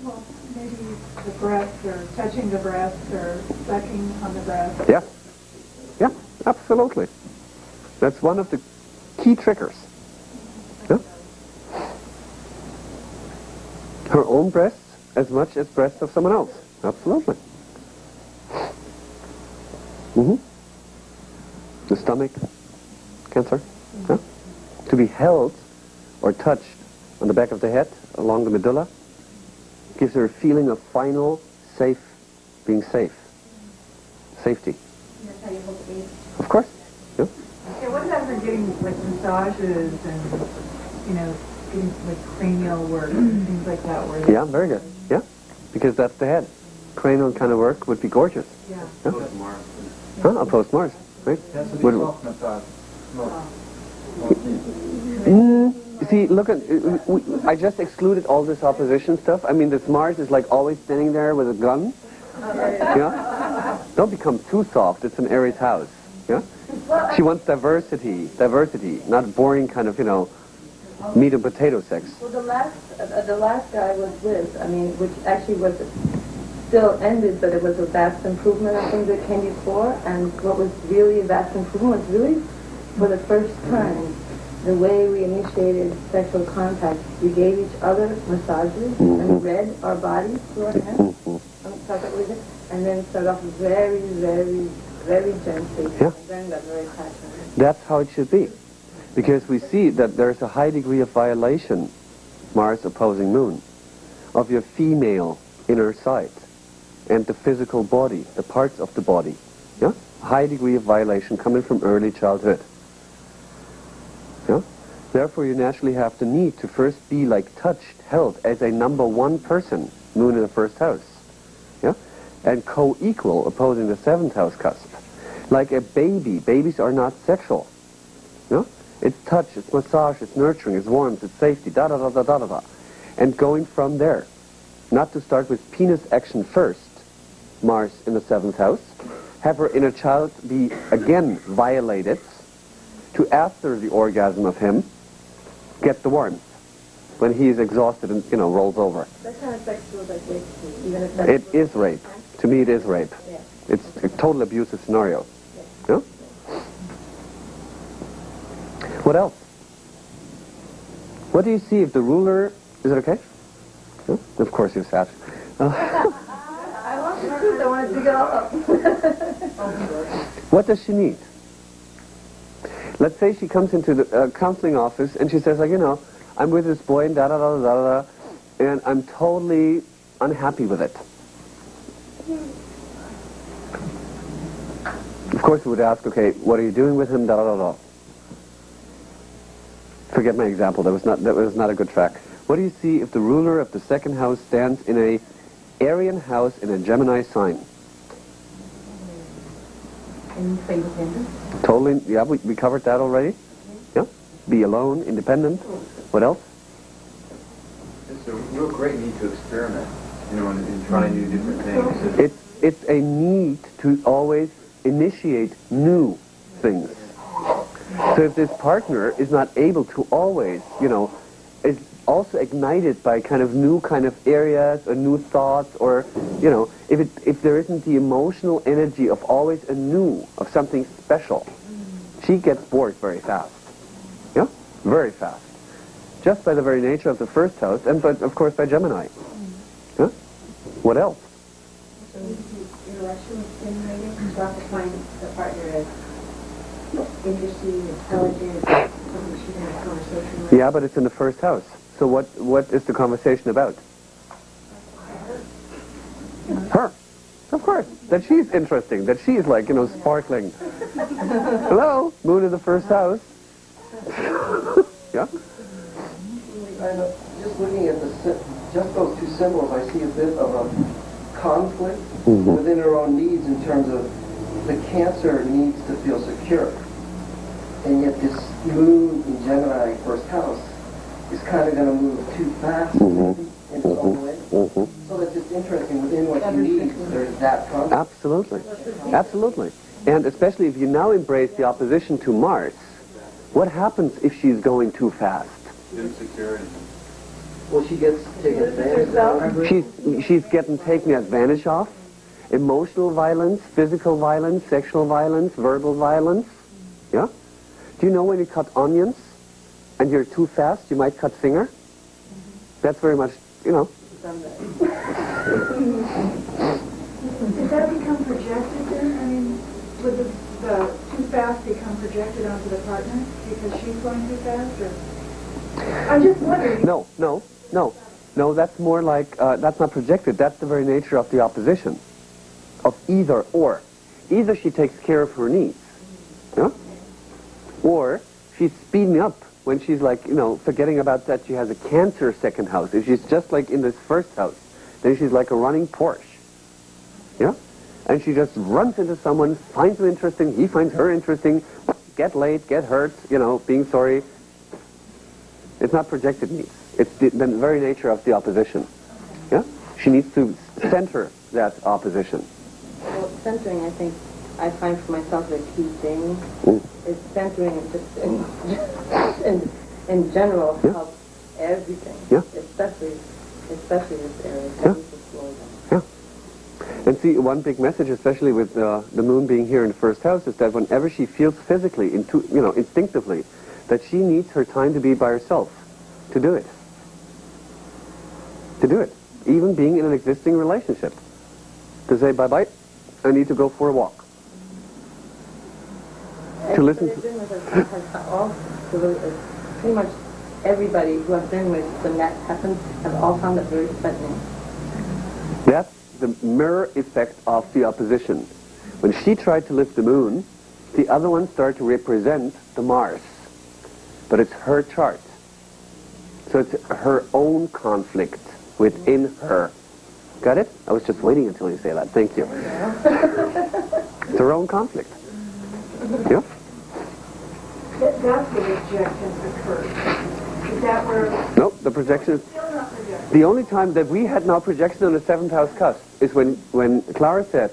Well, maybe the breast, or touching the breast, or sucking on the breast. Yeah. Yeah, absolutely. That's one of the key triggers. Yeah? Her own breasts as much as breasts of someone else. Absolutely. The stomach, Cancer. Yeah? To be held or touched on the back of the head, along the medulla, gives her a feeling of final being safe. Safety. That's how you hold the baby. Of course. Yeah. Yeah, what about her getting, like, massages and, you know, getting, like, cranial work and things like that? Where Yeah, very good. Yeah, because that's the head. Cranial kind of work would be gorgeous. Yeah. Yeah? Huh? Opposed Mars, right? Has to be Would- soft massage. No. See, look at, I just excluded all this opposition stuff. I mean, this Mars is like always standing there with a gun. Yeah? Don't become too soft. It's an Aries house. Yeah? She wants diversity, not boring kind of, you know, meat and potato sex. Well, the last guy I was with, I mean, which actually was still ended, but it was a vast improvement of things that came before, and what was really a vast improvement was really, for the first time, the way we initiated sexual contact. We gave each other massages and read our bodies through our hands, and then started off very, very, very gently, Yeah. and then got very passionate. That's how it should be. Because we see that there's a high degree of violation, Mars opposing Moon, of your female inner side and the physical body, the parts of the body. Yeah? High degree of violation coming from early childhood. Yeah? Therefore, you naturally have the need to first be like touched, held as a number one person, Moon in the first house. Yeah? And co-equal, opposing the seventh house cusp. Like a baby. Babies are not sexual. Yeah? It's touch, it's massage, it's nurturing, it's warmth, it's safety, da-da-da-da-da-da-da. And going from there. Not to start with penis action first, Mars in the seventh house. Have her inner child be, again, violated. To after the orgasm of him, get the warmth. When he is exhausted and, you know, rolls over. That kind of sex feels like rape to me, even if that's... It is rape. To me, it is rape. Yeah. It's a total abusive scenario. Yeah? What else? What do you see if the ruler... Is it okay? Yeah? Of course you're sad. I want the truth. I want to dig it all up. What does she need? Let's say she comes into the counseling office and she says, like, you know, I'm with this boy and da-da-da-da-da, and I'm totally unhappy with it. Of course we would ask, okay, what are you doing with him, da-da-da-da. Forget my example, that was not a good track. What do you see if the ruler of the second house stands in a Aryan house in a Gemini sign? Independent. Totally, yeah, we covered that already. Yeah? Be alone, independent. What else? It's a real great need to experiment, you know, and try new different things. It's a need to always initiate new things. So if this partner is not able to always, you know, is also ignited by kind of new kind of areas or new thoughts, or, you know, if there isn't the emotional energy of always anew, of something special, she gets bored very fast. Yeah? Very fast. Just by the very nature of the first house, and but of course by Gemini. Yeah? What else? So intellectually stimulated, you have to find the partner as interesting, intelligent, something she can have a conversation with. Yeah, but it's in the first house. So what is the conversation about? Her. Of course. That she's interesting. That she's like, you know, sparkling. Hello? Moon in the first house. Yeah? I know, just looking at just those two symbols, I see a bit of a conflict within her own needs in terms of the Cancer needs to feel secure. And yet this moon in Gemini, first house, is kind of going to move too fast in its own way. So that's just interesting. Within what she needs, there's that conflict. Absolutely. Absolutely. And especially if you now embrace the opposition to Mars, what happens if she's going too fast? Insecurity. Well, she gets taken advantage of. She's getting taken advantage of. Emotional violence, physical violence, sexual violence, verbal violence. Yeah? Do you know when you cut onions and you're too fast, you might cut finger? That's very much, you know. Does that become projected then? I mean, would the too fast become projected onto the partner because she's going too fast? Or? I'm just wondering. No, that's more like, that's not projected. That's the very nature of the opposition. Of either or. Either she takes care of her needs, yeah? Or she's speeding up when she's like, you know, forgetting about that she has a Cancer second house. If she's just like in this first house, then she's like a running Porsche, yeah? And she just runs into someone, finds him interesting, he finds her interesting, get late, get hurt, you know, being sorry. It's not projected needs. It's the very nature of the opposition, yeah? She needs to center that opposition. Well, centering, I think, I find for myself the key thing is centering in general helps everything. Yeah. Especially this area. Yeah. And see, one big message, especially with the moon being here in the first house, is that whenever she feels physically, instinctively, that she needs her time to be by herself, to do it. To do it. Even being in an existing relationship. To say, bye-bye, I need to go for a walk. To listen to... Pretty much everybody who I've been with when that happens have all found it very threatening. That's the mirror effect of the opposition. When she tried to lift the moon, the other one started to represent the Mars. But it's her chart. So it's her own conflict within her. Got it? I was just waiting until you say that. Thank you. It's her own conflict. Yeah? That's where rejection occurs. Is that where... Nope, the projection is... Still not projection. The only time that we had now projection on the seventh house cusp is when Clara said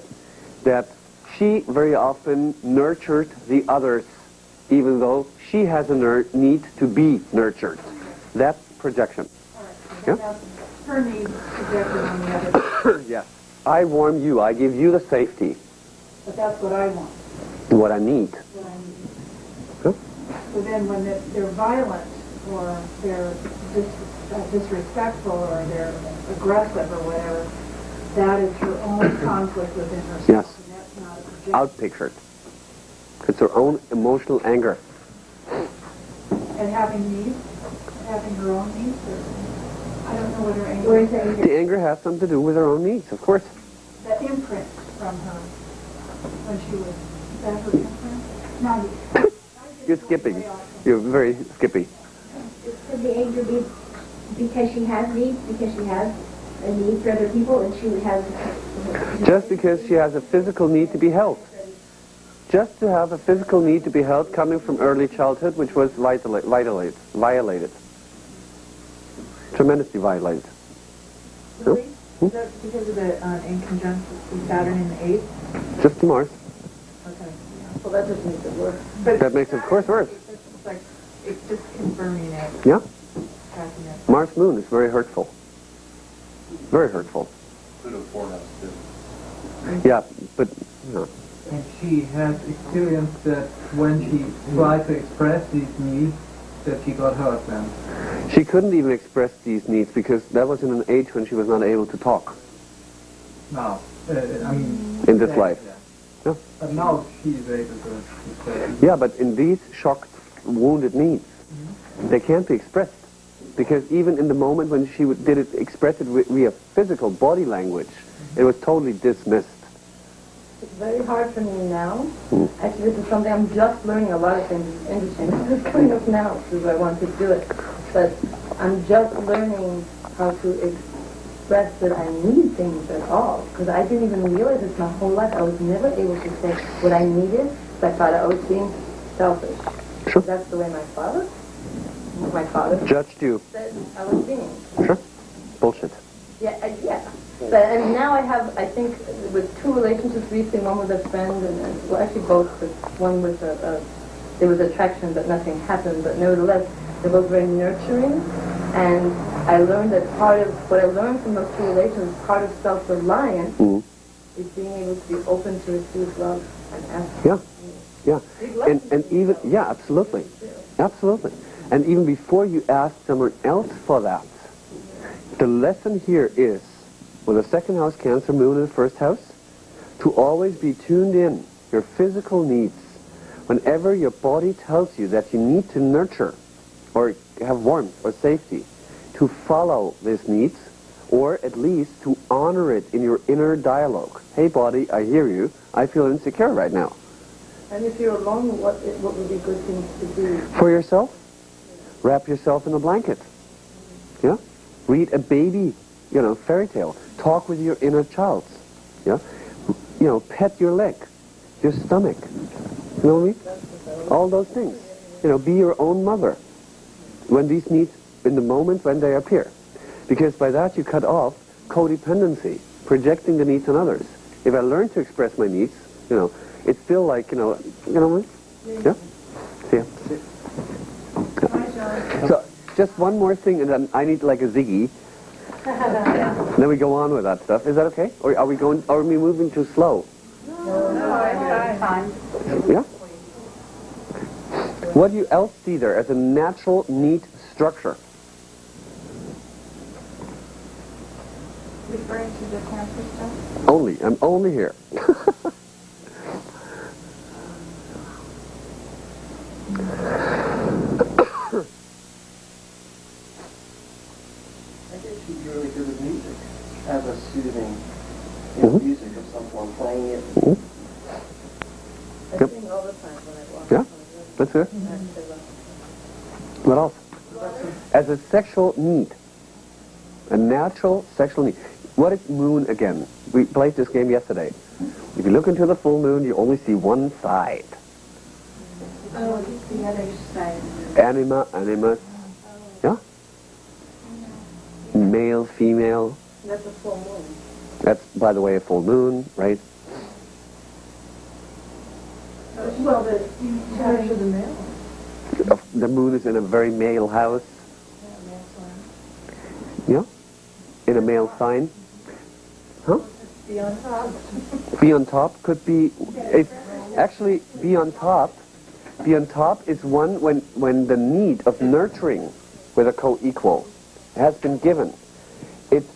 that she very often nurtured the others, even though she has a need to be nurtured. That's projection. All right. So that's her need projected on the other. Yes. I warm you. I give you the safety. But that's what I want. What I need. What I need. Huh? So then when they're violent or they're disrespectful or they're aggressive or whatever, that is her own conflict within herself. Yes. And that's not a projection. Outpictured. It's her own emotional anger. And having needs, having her own needs, or I don't know what her anger Where is the anger? The anger has something to do with her own needs, of course. That imprint from her when she was, is that her imprint? No, You're skipping. You're very skippy. Could the anger be because she has needs, because she has a need for other people, and she has... Just because she has a physical need to be held. Just to have a physical need to be held coming from early childhood, which was violated. Tremendously violated. Really? Is that because of the in conjunction with Saturn in the 8th? Just to Mars. Okay. Well, that just makes it worse. But That makes it, of course, worse. it's like, it's just confirming it. Yeah? Tracking it. Mars moon is very hurtful. Very hurtful. Pluto 4 house too. Yeah, but, you know, And she has experienced that when she tried to express these needs, that she got hurt then. she couldn't even express these needs because that was in an age when she was not able to talk Now, I mean... in this yeah, life. yeah. Yeah. But now she's able to express. Yeah, but in these shocked, wounded needs, they can't be expressed. Because even in the moment when she did it, express it via physical body language, it was totally dismissed. It's very hard for me now. Actually, this is something I'm just learning. A lot of things is interesting. This is coming up now because I want to do it. But I'm just learning how to express that I need things at all. Because I didn't even realize this my whole life. I was never able to say what I needed. So I thought I was being selfish. Sure. That's the way my father Judged you. said I was being. Sure. Bullshit. Yeah, yeah. But and now I have, I think, with two relationships recently, one with a friend, and well, actually both, but one with there was attraction, but nothing happened. But nevertheless, they're both very nurturing, and I learned that part of what I learned from those two relations, part of self-reliance, is being able to be open to receive love and ask. Yeah. Yeah. And even, yeah, absolutely. Absolutely. And even before you ask someone else for that, the lesson here is, with a second house Cancer moon in the first house, to always be tuned in your physical needs. Whenever your body tells you that you need to nurture or have warmth or safety, to follow these needs, or at least to honor it in your inner dialogue. Hey body, I hear you. I feel insecure right now. And if you're alone, what would be good things to do? For yourself, wrap yourself in a blanket. Yeah? Read a baby, fairy tale. Talk with your inner child. Yeah? Pet your leg, your stomach. You know what I mean? All those things. Be your own mother. When these needs, in the moment when they appear. Because by that you cut off codependency, projecting the needs on others. If I learn to express my needs, it's still like, you know what I mean? Yeah? See ya. So, just one more thing, and then I need like a Ziggy. And then we go on with that stuff. Is that okay? Or are we moving too slow? No, fine. Yeah? What do you else see there as a natural, neat structure? referring to the cancer stuff? I'm only here. I think she'd be really good with music, as a soothing music of some form, playing it. I sing all the time when I walk. Yeah? That's good. What else? As a sexual need. A natural sexual need. What is moon again? We played this game yesterday. If you look into the full moon, you only see one side. Oh, the other side. Anima, animus. Yeah? Male, female. That's a full moon. That's, by the way, a full moon, right? Well, the charge of the male. The moon is in a very male house. Yeah? In a male sign. Huh? Be on top. Be on top could be, actually be on top. Be on top is one when the need of nurturing with a co-equal has been given. It's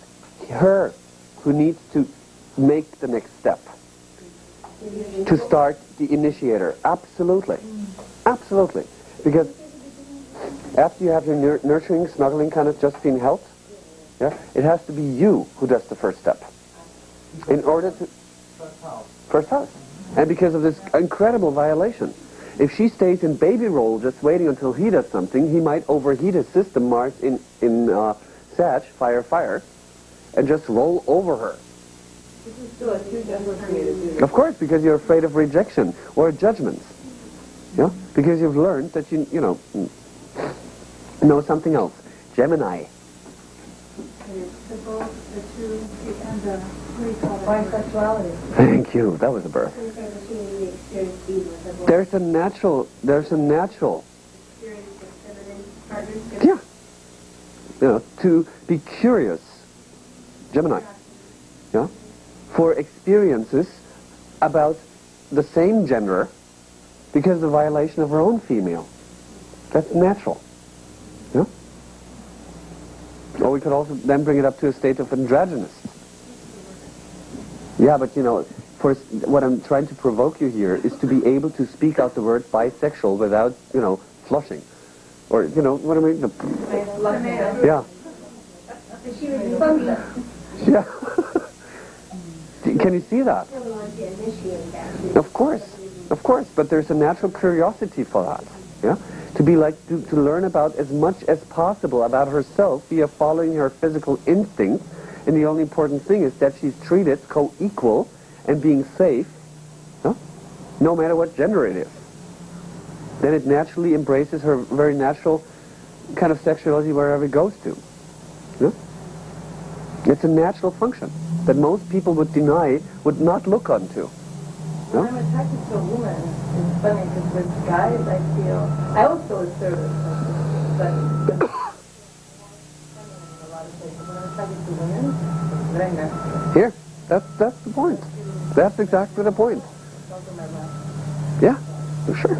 her who needs to make the next step. To start the initiator. Absolutely. Absolutely. Because after you have your nurturing, snuggling kind of just being helped, yeah, it has to be you who does the first step. In order to... First house. And because of this incredible violation. If she stays in baby role just waiting until he does something, he might overheat his system, Mars in Sag, fire, and just roll over her. This is still a huge effort for me to do. Of course, because you're afraid of rejection or judgments. Yeah? Because you've learned that you know something else. Gemini. The both, the two, and the three colors. Bisexuality. Thank you. That was a birth. There's a natural. Yeah. You know, to be curious. Gemini. Yeah. For experiences about the same gender because of the violation of her own female. That's natural. Yeah? Or we could also then bring it up to a state of androgynous. Yeah, but for what I'm trying to provoke you here is to be able to speak out the word bisexual without, flushing. Or, what I mean? Yeah. Yeah. Can you see that? Of course, but there's a natural curiosity for that, yeah? To be like, to learn about as much as possible about herself via following her physical instinct, and the only important thing is that she's treated co-equal and being safe, yeah? No matter what gender it is. Then it naturally embraces her very natural kind of sexuality wherever it goes to. Yeah? It's a natural function that most people would deny, would not look onto. When I'm attracted to a woman, it's funny because with guys I also assert it, but in a lot of places, when I'm attracted to women, it's very masculine. Here, that's the point. That's exactly the point. Those are my life. Yeah, for sure.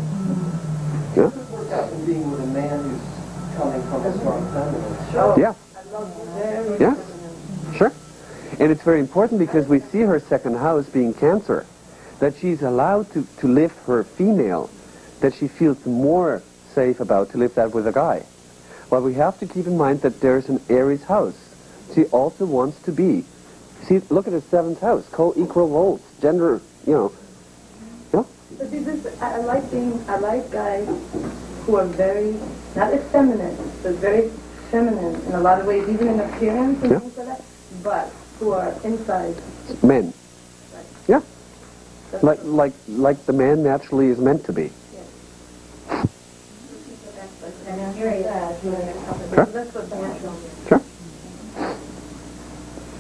Yeah. Work out in being with a man who's coming from a strong feminine. Sure. Yeah. I love very Yeah. feminine. Sure. And it's very important because we see her second house being Cancer, that she's allowed to live her female, that she feels more safe about to live that with a guy. But we have to keep in mind that there's an Aries house. She also wants to be. See, look at the 7th house, co-equal roles, gender, Yeah? But see, I like guys who are very, not effeminate, but very feminine in a lot of ways, even in appearance and things like that, but who are inside. Men. Right. Yeah. That's Like the man naturally is meant to be. And I'm very glad when Sure. that's what's natural. Sure.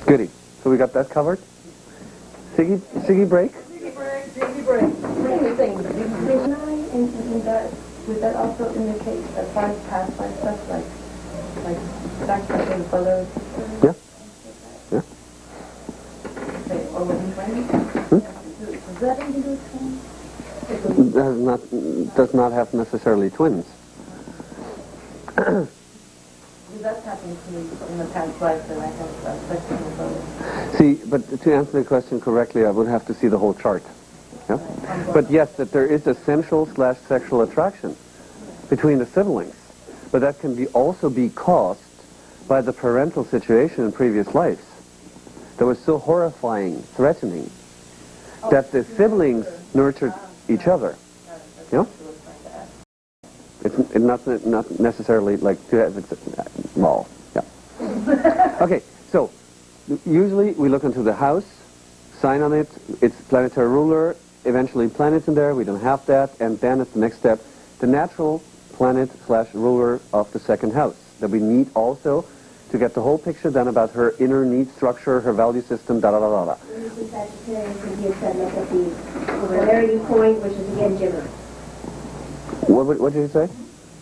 Goody. So we got that covered? Siggy break? Would that also indicate that past life stuff like backpack and brothers? Yeah. Yeah. Okay, or with friends? Does that have anything to do with twins? Does not have necessarily twins. Because that's happened to me in the past life that I have sex with my brothers. See, but to answer the question correctly, I would have to see the whole chart. Yeah? But yes, that there is a sensual/sexual attraction between the siblings. But that can also be caused by the parental situation in previous lives that was so horrifying, threatening, that the siblings nurtured each other. Yeah? It's not necessarily like to have well, yeah. Okay, so usually we look into the house, sign on it, it's planetary ruler, eventually planets in there, we don't have that, and then at the next step, the natural planet/ruler of the second house that we need also to get the whole picture then about her inner need structure, her value system, da-da-da-da-da. Sagittarius could be a setback at the polarity point, which is again Gemini. What did you say?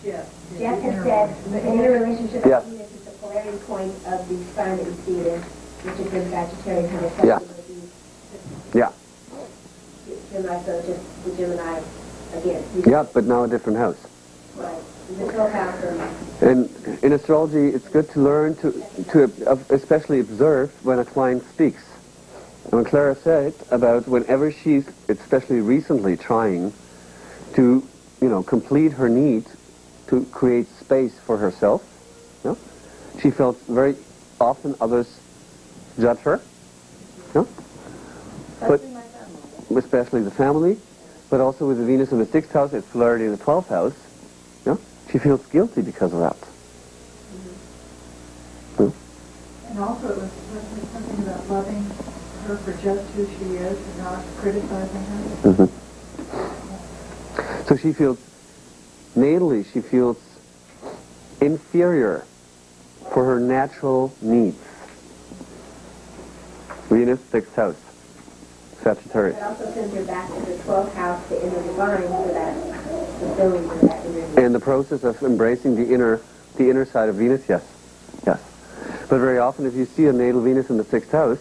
Jeff has said the inner relationship Yeah. of Venus is the polarity point of the sign that you see it in, which is in Sagittarius, and it's Yeah. with the Yeah. Gemini, so just the Gemini again. Yeah, but now a different house. Right. The 12th house And in astrology, it's good to learn to especially observe when a client speaks. And when Clara said about whenever she's, especially recently, trying to, complete her need to create space for herself, she felt very often others judge her, but especially the family, but also with the Venus in the 6th house, it's polarity in the 12th house. She feels guilty because of that. And also it was something about loving her for just who she is and not criticizing her. So she feels, natally, she feels inferior for her natural needs. Venus, 6th house, Sagittarius. It also sends her back to the 12th house, the inner divine, for that fulfilling of that inner need. And the process of embracing the inner side of Venus, yes. But very often, if you see a natal Venus in the 6th house,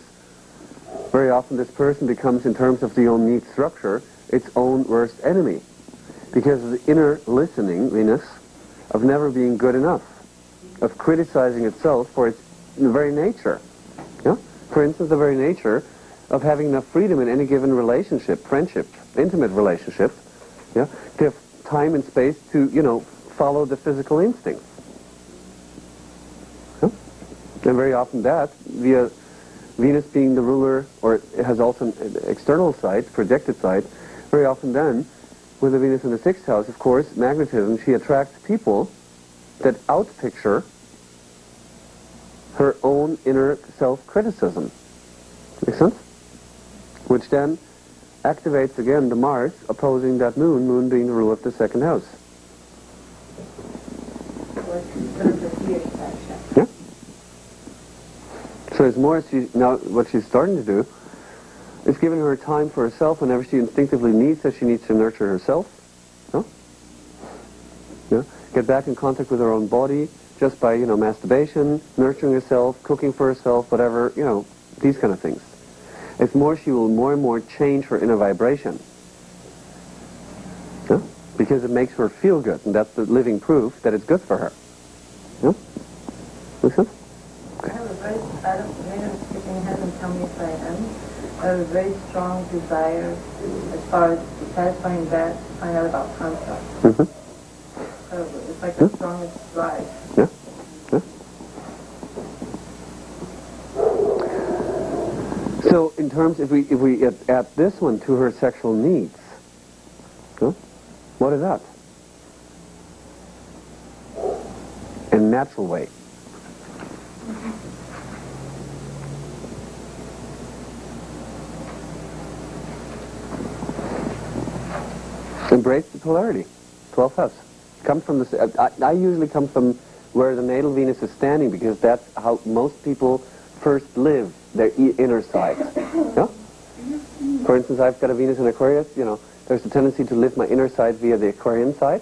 very often this person becomes, in terms of the own need structure, its own worst enemy. Because of the inner listening, Venus, of never being good enough, of criticizing itself for its very nature. For instance, the very nature of having enough freedom in any given relationship, friendship, intimate relationship, to have time and space to, follow the physical instincts. And very often that, via Venus being the ruler, or it has also an external side, projected side, very often then, with the Venus in the 6th house, of course, magnetism, she attracts people that outpicture her own inner self-criticism. Make sense? Which then activates again the Mars opposing that moon being the ruler of the 2nd house. Yeah. So as more as now what she's starting to do is giving her time for herself whenever she instinctively needs that she needs to nurture herself. Get back in contact with her own body just by, masturbation, nurturing herself, cooking for herself, whatever, these kind of things. It's more she will more and more change her inner vibration. Because it makes her feel good, and that's the living proof that it's good for her. Make sense? I have a very, I don't, maybe I'm sticking ahead and tell me if I am. I have a very strong desire as far as satisfying that, find out about concepts. It's like the strongest drive. So in terms, if we add this one to her sexual needs, what is that? In a natural way. Embrace the polarity. 12th house. Come from the. I usually come from where the natal Venus is standing because that's how most people first live their inner side. For instance, I've got a Venus in Aquarius. There's a tendency to live my inner side via the Aquarian side,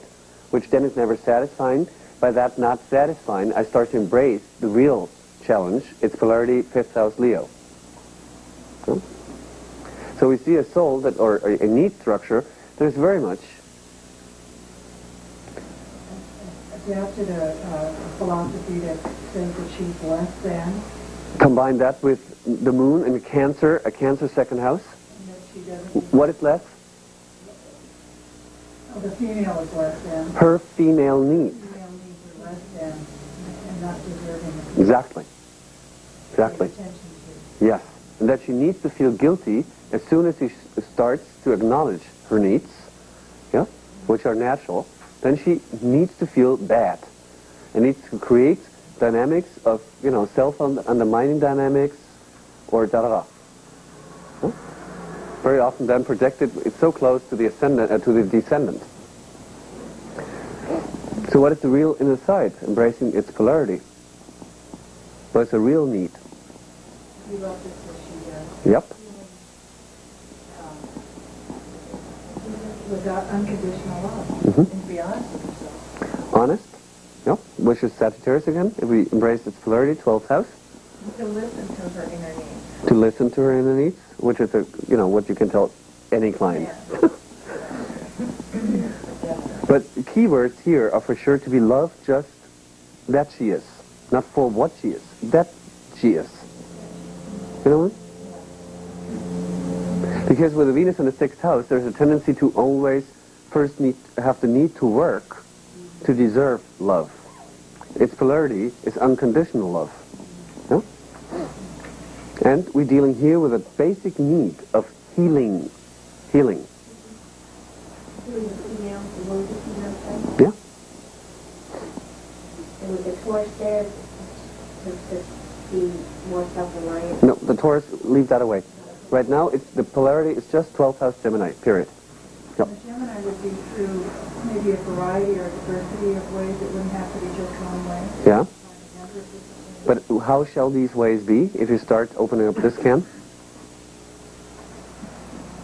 which then is never satisfying. By that not satisfying, I start to embrace the real challenge. It's polarity, 5th house Leo. So we see a soul that, or a need structure. There's very much adapted a philosophy that says that she's less than. Combine that with the moon and a Cancer 2nd house. And that she doesn't. What is less? Oh, the female is less than. Her female needs. Female needs are less than and not deserving. Exactly. Attention to. Yes. And that she needs to feel guilty as soon as she starts to acknowledge her needs, which are natural. Then she needs to feel bad and needs to create dynamics of, self-undermining dynamics or da-da-da. Very often then projected, it's so close to the ascendant, to the descendant. So what is the real inner side? Embracing its polarity. What's a real need? You love this what she does. Yep. Without unconditional love. And be honest with yourself. Honest. Yep. Which is Sagittarius again. If we embrace its polarity, 12th house. You can listen to to her inner needs. To listen to her inner needs, which is what you can tell any client. Yeah. But keywords here are for sure to be loved just that she is, not for what she is, that she is. You know what? Because with the Venus in the 6th house, there's a tendency to always first have the need to work to deserve love. Its polarity is unconditional love. Yeah? And we're dealing here with a basic need of healing. Healing. Doing the female, the wounded female type. Yeah. And with the Taurus there, to be more self-reliant. No, the Taurus, leave that away. Right now, the polarity is just 12th house Gemini, period. Yep. The Gemini would be through maybe a variety or diversity of ways. It wouldn't have to be just one way. Yeah. But how shall these ways be if you start opening up this can?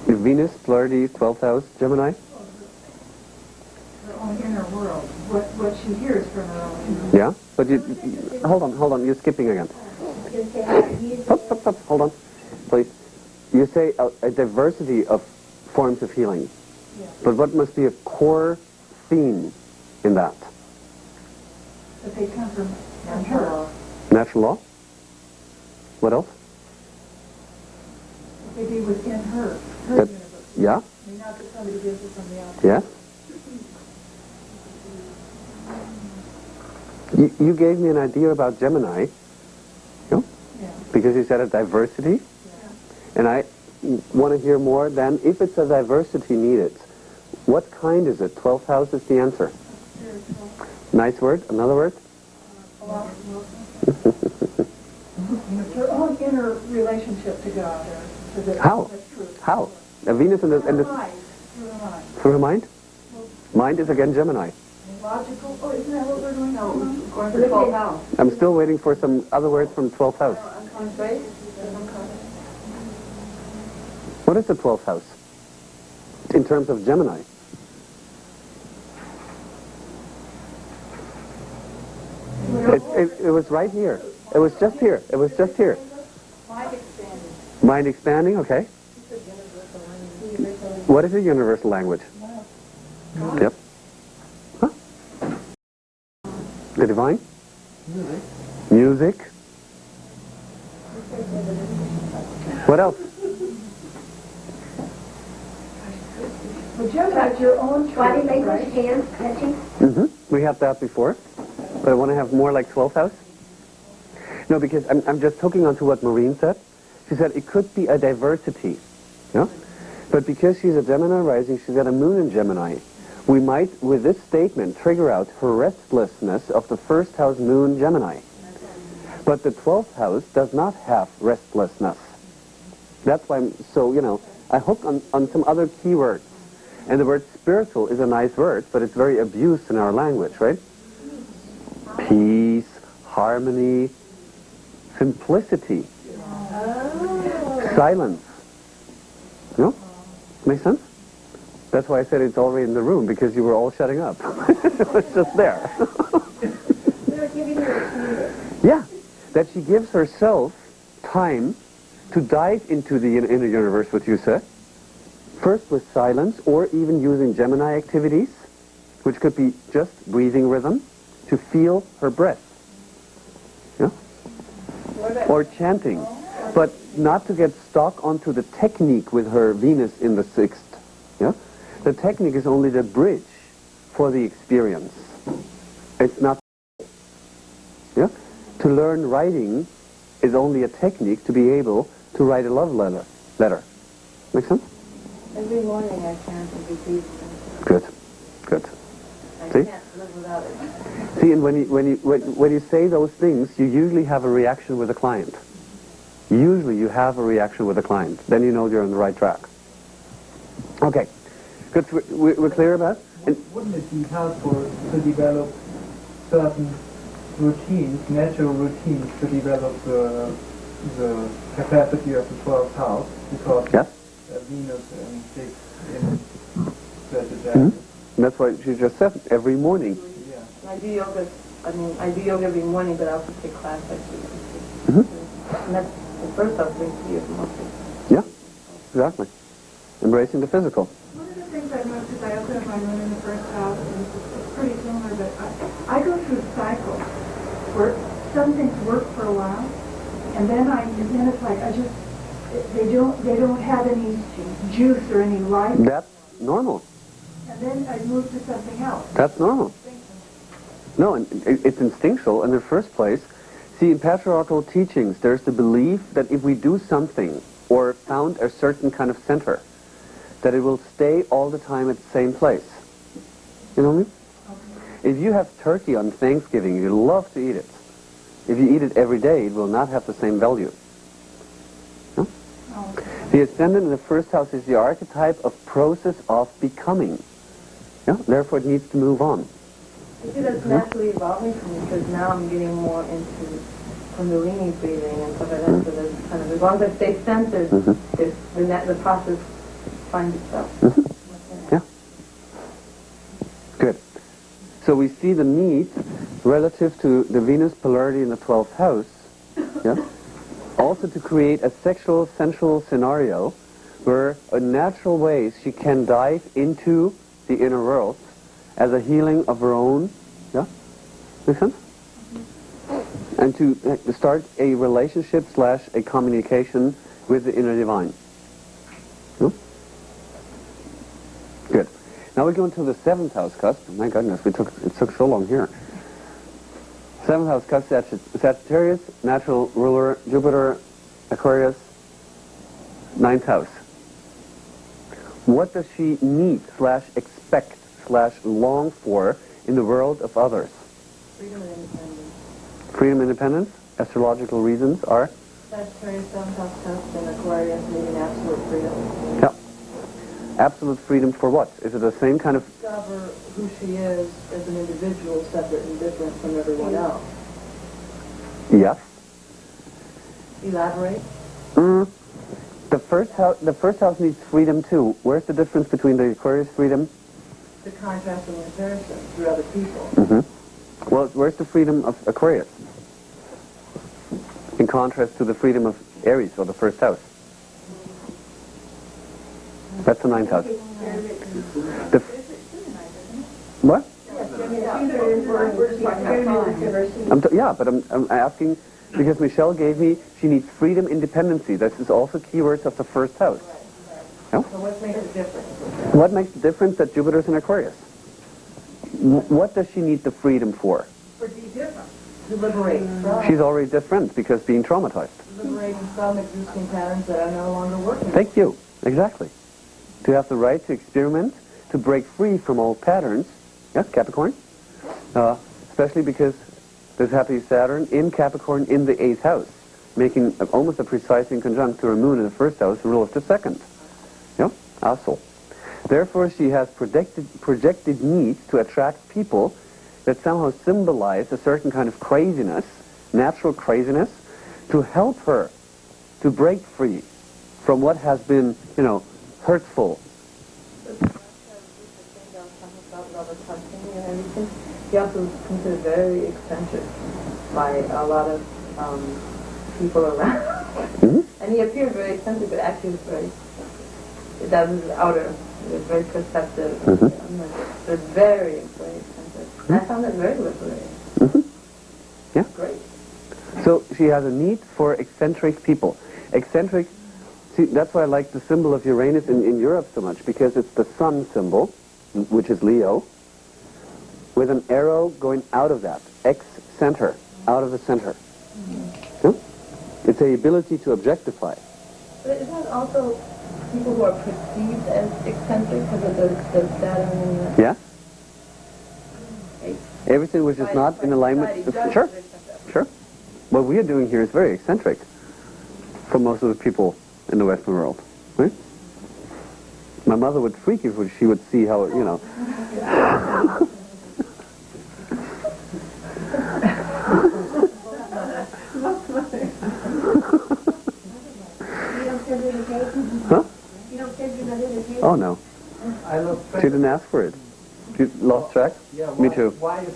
If Venus, polarity, 12th house Gemini? Her own inner world. What she hears from her own inner world. Yeah. But hold on, you're skipping again. Stop, hold on, please. You say a diversity of forms of healing. Yeah. But what must be a core theme in that? But they come from her. Natural law? What else? They be within her That- universe. Yeah? I mean, not that somebody gives it from the outside. Yes? You gave me an idea about Gemini, Yeah. because you said a diversity, Yeah. and I want to hear more than if it's a diversity needed. What kind is it? 12th house is the answer. Spiritual. Nice word. Another word? Her own inner relationship to God. Or to the How? truth. How? A Venus and Through the her mind. Through her mind. through her mind? Mind is again Gemini. Logical. Oh, isn't that what we're doing now? Going to the 12th house. I'm still waiting for some other words from 12th house. Unconscious, right? What is the 12th house in terms of Gemini? It was right here. It was just here. It was just here. Mind expanding. Mind expanding, okay. What is a universal language? Yep. Huh? The divine? Music. What else? Well, Gemini's your own Body truth, language, right? hands, touching. We had that before, but I want to have more like 12th house. No, because I'm just hooking onto what Maureen said. She said it could be a diversity, yeah? But because she's a Gemini rising, she's got a moon in Gemini. We might, with this statement, trigger out her restlessness of the 1st house moon Gemini. But the 12th house does not have restlessness. That's why I hook on some other keywords. And the word spiritual is a nice word, but it's very abused in our language, right? Peace, harmony, simplicity, silence. You know? Make sense? That's why I said it's already in the room, because you were all shutting up. It was just there. They're giving her a time. Yeah, that she gives herself time to dive into the inner universe, what you said. First with silence, or even using Gemini activities, which could be just breathing rhythm, to feel her breath. Yeah? Or chanting. But not to get stuck onto the technique with her Venus in the 6th. Yeah? The technique is only the bridge for the experience. It's not. Yeah? To learn writing is only a technique to be able to write a love letter. Make sense? Every morning I chant and be peaceful. Good. Good. I See? can't live without it. See, and when you say those things, you usually have a reaction with a client. Usually you have a reaction with a client. Then you know you're on the right track. Okay. Good. We're clear about it? And Wouldn't it be helpful to develop certain routines, natural routines, to develop the capacity of the 12th house? Because yes? Venus and 6 in Sagittarius. And that's what she just said, every morning. Yeah. I do yoga. I do yoga every morning, but I also take class like this. And The first house brings you mostly. Yeah, exactly. Embracing the physical. One of the things I've noticed is I also have my moon in the first house, and it's pretty similar, but I go through cycles where some things work for a while, and then it's like they don't have any juice or any life. That's normal. And then I move to something else. That's normal. No, and it's instinctual in the first place. See, in patriarchal teachings, there's the belief that if we do something or found a certain kind of center, that it will stay all the time at the same place. You know what I mean? If you have turkey on Thanksgiving, you love to eat it. If you eat it every day, it will not have the same value. No? The ascendant in the first house is the archetype of process of becoming. Yeah? Therefore, it needs to move on. I see that's naturally evolving for me because now I'm getting more into Kundalini breathing and stuff like that. So there's kind of, as long as I stay centered, the process finds itself. Yeah. Good. So we see the need relative to the Venus polarity in the 12th house, yeah, also to create a sexual, sensual scenario where in natural ways she can dive into the inner world as a healing of her own, yeah? Make sense? And to start a relationship / a communication with the inner divine. Hmm? Good. Now we go into the 7th house cusp. My goodness, it took so long here. 7th house cusp, Sagittarius, natural ruler, Jupiter, Aquarius, 9th house. What does she need / expect / long for in the world of others? Freedom and independence. Freedom and independence. Astrological reasons are? Sagittarius, 7th house cusp, and Aquarius needing absolute freedom. Yeah. Absolute freedom for what? Is it the same kind of... Discover who she is as an individual, separate and different from everyone else. Yes. Elaborate. The first house needs freedom too. Where's the difference between the Aquarius freedom? The contrast and comparison through other people. Well, where's the freedom of Aquarius? In contrast to the freedom of Aries, or the first house. That's the 9th house. What? Yeah, but I'm asking, because Michelle gave me, she needs freedom, independency. This is also keywords of the first house. No? So what makes it different? What makes the difference that Jupiter's in Aquarius? What does she need the freedom for? For be different. To liberate from. She's already different because being traumatized. Liberating from existing patterns that are no longer working. Thank you. Exactly. To have the right to experiment, to break free from old patterns. Yes, Capricorn. Especially because there's happy Saturn in Capricorn in the 8th house, making almost a precise conjunct to her moon in the 1st house, the rule of the 2nd. Yeah, asshole. Therefore, she has projected needs to attract people that somehow symbolize a certain kind of craziness, natural craziness, to help her to break free from what has been, hurtful. He also is considered very eccentric by a lot of people around. And he appeared very eccentric, but actually that was outer. He was very perceptive. But very, very eccentric. And I found that very liberating. Yeah. Great. So she has a need for eccentric people. Eccentric, see, that's why I like the symbol of Uranus in Europe so much, because it's the sun symbol, which is Leo, with an arrow going out of that, ex-center, out of the center. Yeah? It's the ability to objectify. But isn't it also people who are perceived as eccentric because of the Saturn and the... Yeah? Everything which is not in alignment... Sure, sure. What we are doing here is very eccentric for most of the people in the Western world. Right? My mother would freak if she would see how, Huh? You don't send your invitation? Oh, no. I look She didn't ask for it. She You lost track? Yeah, Me too. Why is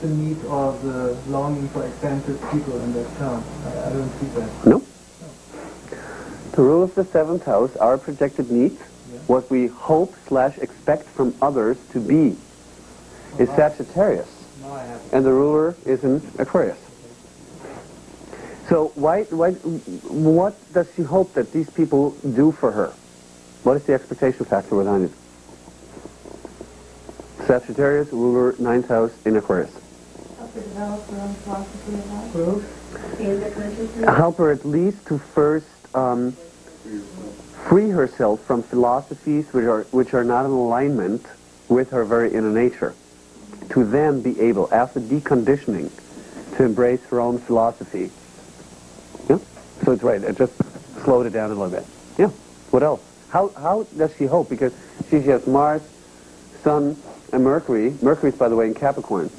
the need or the longing for eccentric people in that term? I don't see that. No. The rule of the seventh house, our projected needs, what we hope / expect from others to be, is Sagittarius. No, I haven't. And the ruler is in Aquarius. So what does she hope that these people do for her? What is the expectation factor behind it? Sagittarius, ruler, 9th house in Aquarius. Help her develop her own philosophy of life. And the consciousness. Help her at least to first free herself from philosophies which are not in alignment with her very inner nature. To then be able, after deconditioning, to embrace her own philosophy. Yeah? So it's right, it just slowed it down a little bit. Yeah. What else? How does she hope? Because she has Mars, Sun, and Mercury. Mercury's, by the way, in Capricorn.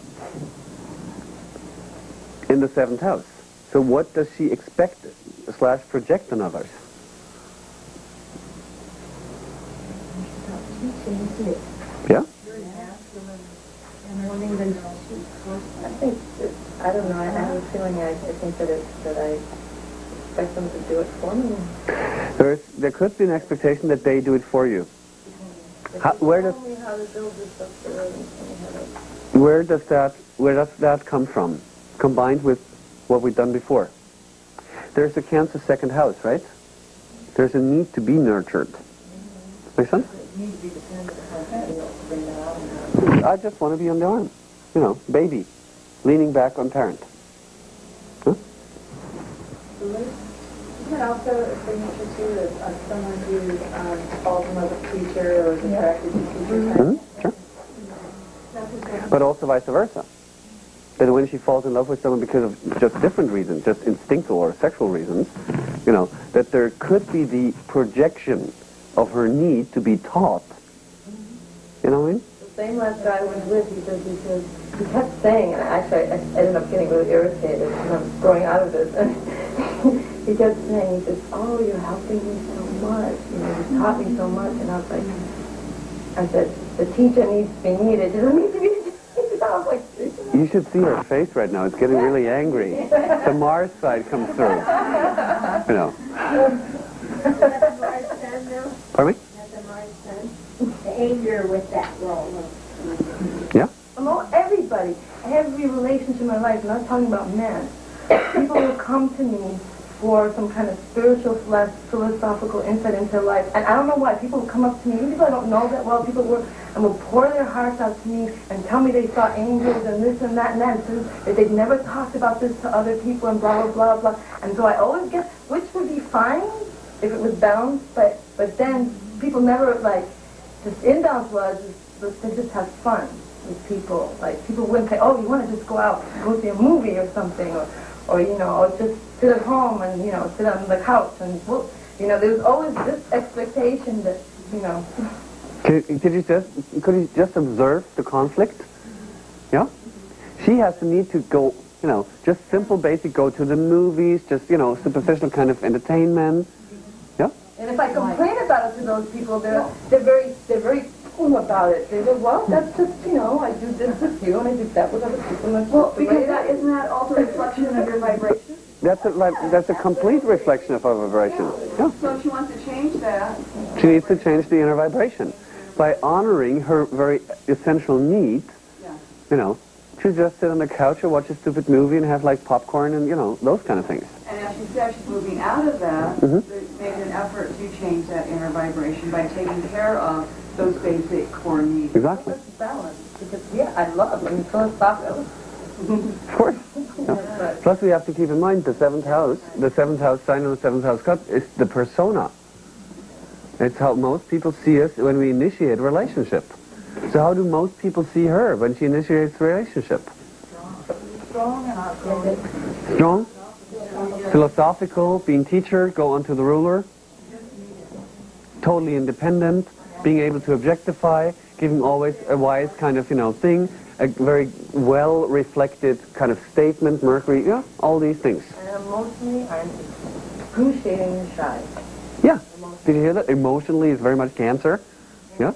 In the 7th house. So what does she expect / project on others? Yeah? I think that, I don't know, I have a feeling, I think that I expect them to do it for me. There could be an expectation that they do it for you. Where does that come from? Combined with what we've done before. There's a Cancer 2nd house, right? There's a need to be nurtured. Make sense? I just want to be on the arm. You know, baby, leaning back on parent. Huh? Isn't it also a signature too of someone who falls in love with a teacher or is attracted to teachers? Mm-hmm. Sure. But also vice versa. That when she falls in love with someone because of just different reasons, just instinctual or sexual reasons, you know, that there could be the projection of her need to be taught. You know what I mean? The same last guy I was with, he kept saying, and actually I ended up getting really irritated when I was growing out of this. And he kept saying, he says, oh, you're helping me so much. You know, you taught me so much. And I was like, I said, the teacher needs to be needed. It doesn't need to be needed. I was like, you should see her face right now. It's getting really angry. The Mars side comes through. You know. Pardon me? The anger with that role. Yeah? Everybody, every relationship in my life, not talking about men, people will come to me for some kind of spiritual / philosophical insight into life. And I don't know why. People will come up to me, even people I don't know that well, people will pour their hearts out to me and tell me they saw angels and this and that and that, and that they've never talked about this to other people and blah, blah, blah, blah. And so I always guess, which would be fine if it was balanced, but then people never, like, this imbalance was to just have fun with people. Like, people wouldn't say, oh, you want to just go out, go see a movie or something, or you know, or just sit at home and, you know, sit on the couch and, well, you know, there was always this expectation that, you know. Could you just observe the conflict? Yeah? She has the need to go, you know, just simple basic, go to the movies, just, you know, superficial kind of entertainment. Yeah? And if I complain about it to those people, they're very cool about it. They go, well, that's just, you know, I do this with you and I do that with other people. And Well, because isn't that also a reflection of your vibration? That's a complete reflection of our vibration. Yeah. So if she wants to change that, She needs to change the inner vibration by honoring her very essential need. yeah. You know, to just sit on the couch or watch a stupid movie and have like popcorn and, you know, those kind of things. And as she said, she's moving out of that, make an effort to change that inner vibration by taking care of those basic core needs. Exactly. That's balance. Because, yeah, I mean, philosophical. Of course. Yeah. Plus we have to keep in mind the 7th house sign on the 7th house cut is the persona. It's how most people see us when we initiate a relationship. So how do most people see her when she initiates a relationship? Strong and outgoing. Strong? Philosophical, being teacher, go on to the ruler. Totally independent, being able to objectify, giving always a wise kind of, you know, thing, a very well reflected kind of statement, Mercury, yeah, all these things. And emotionally, I'm excruciatingly shy. Yeah. Did you hear that? Emotionally is very much Cancer. Yeah.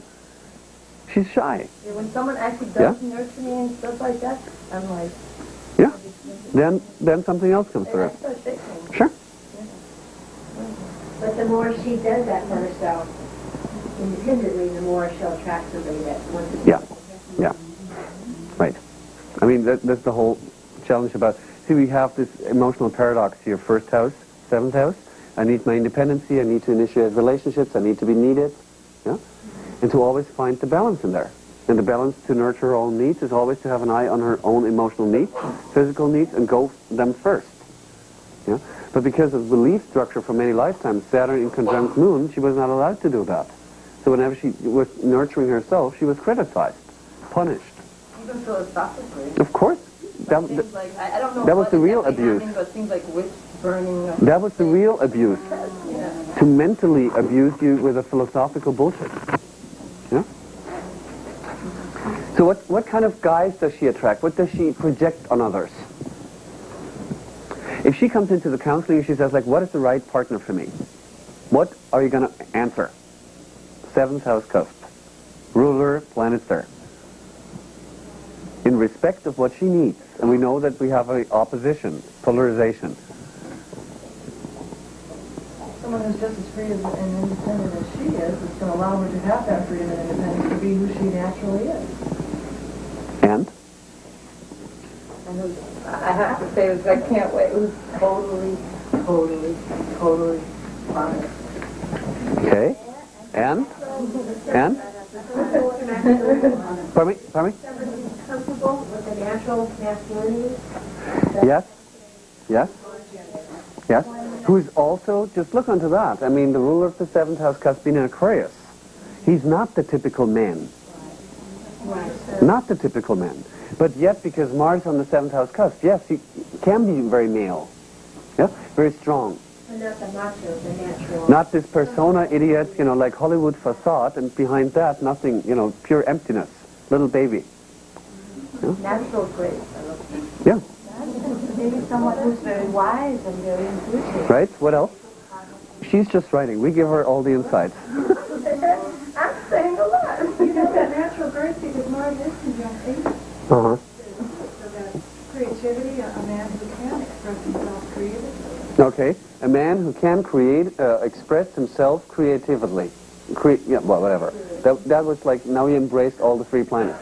She's shy. Yeah, when someone actually does nurture me and stuff like that, I'm like, Yeah. Then something else comes through. I start fixing. Sure. But the more she does that for herself, independently, the more she'll attract somebody that wants to. Yeah. Yeah. Right. I mean, that's the whole challenge about, see, we have this emotional paradox here, first house, seventh house. I need my independency, I need to initiate relationships, I need to be needed. Yeah? And to always find the balance in there. And the balance to nurture her own needs is always to have an eye on her own emotional needs, physical needs, and go them first. Yeah? But because of belief structure for many lifetimes, Saturn in conjunct Moon, she was not allowed to do that. So whenever she was nurturing herself, she was criticized, punished. Even philosophically. Of course. That was the real abuse. But things like witch burning. That was the real abuse. To mentally abuse you with a philosophical bullshit. Yeah? So what kind of guys does she attract? What does she project on others? If she comes into the counseling and she says, like, what is the right partner for me? What are you going to answer? Seventh house cusp. Ruler, planet there. In respect of what she needs. And we know that we have an opposition, polarization. Someone who's just as free and independent as she is going to allow her to have that freedom and independence to be who she naturally is. And? And I have to say, I can't wait. It was totally honest. Okay. And? And? Pardon me? Pardon me? Comfortable with the natural masculinity? Yes. Yes. Yes. Who's also, just look onto that. I mean, the ruler of the seventh house, cusp in Aquarius. He's not the typical man. Not the typical man. But yet, because Mars on the seventh house cusp, yes, he can be very male. Yeah? Very strong. But not the macho, the natural. Not this persona idiot, like Hollywood facade, and behind that, nothing, pure emptiness. Little baby. Yeah? Natural grace. Yeah. Maybe someone who's very wise and very intuitive. Right? What else? She's just writing. We give her all the insights. I'm saying a lot. You know that natural grace because Mars is conjunct 8. Uh-huh. So that creativity, a man who can express himself creatively. Okay. A man who can express himself creatively. Whatever. That was like, now he embraced all the 3 planets.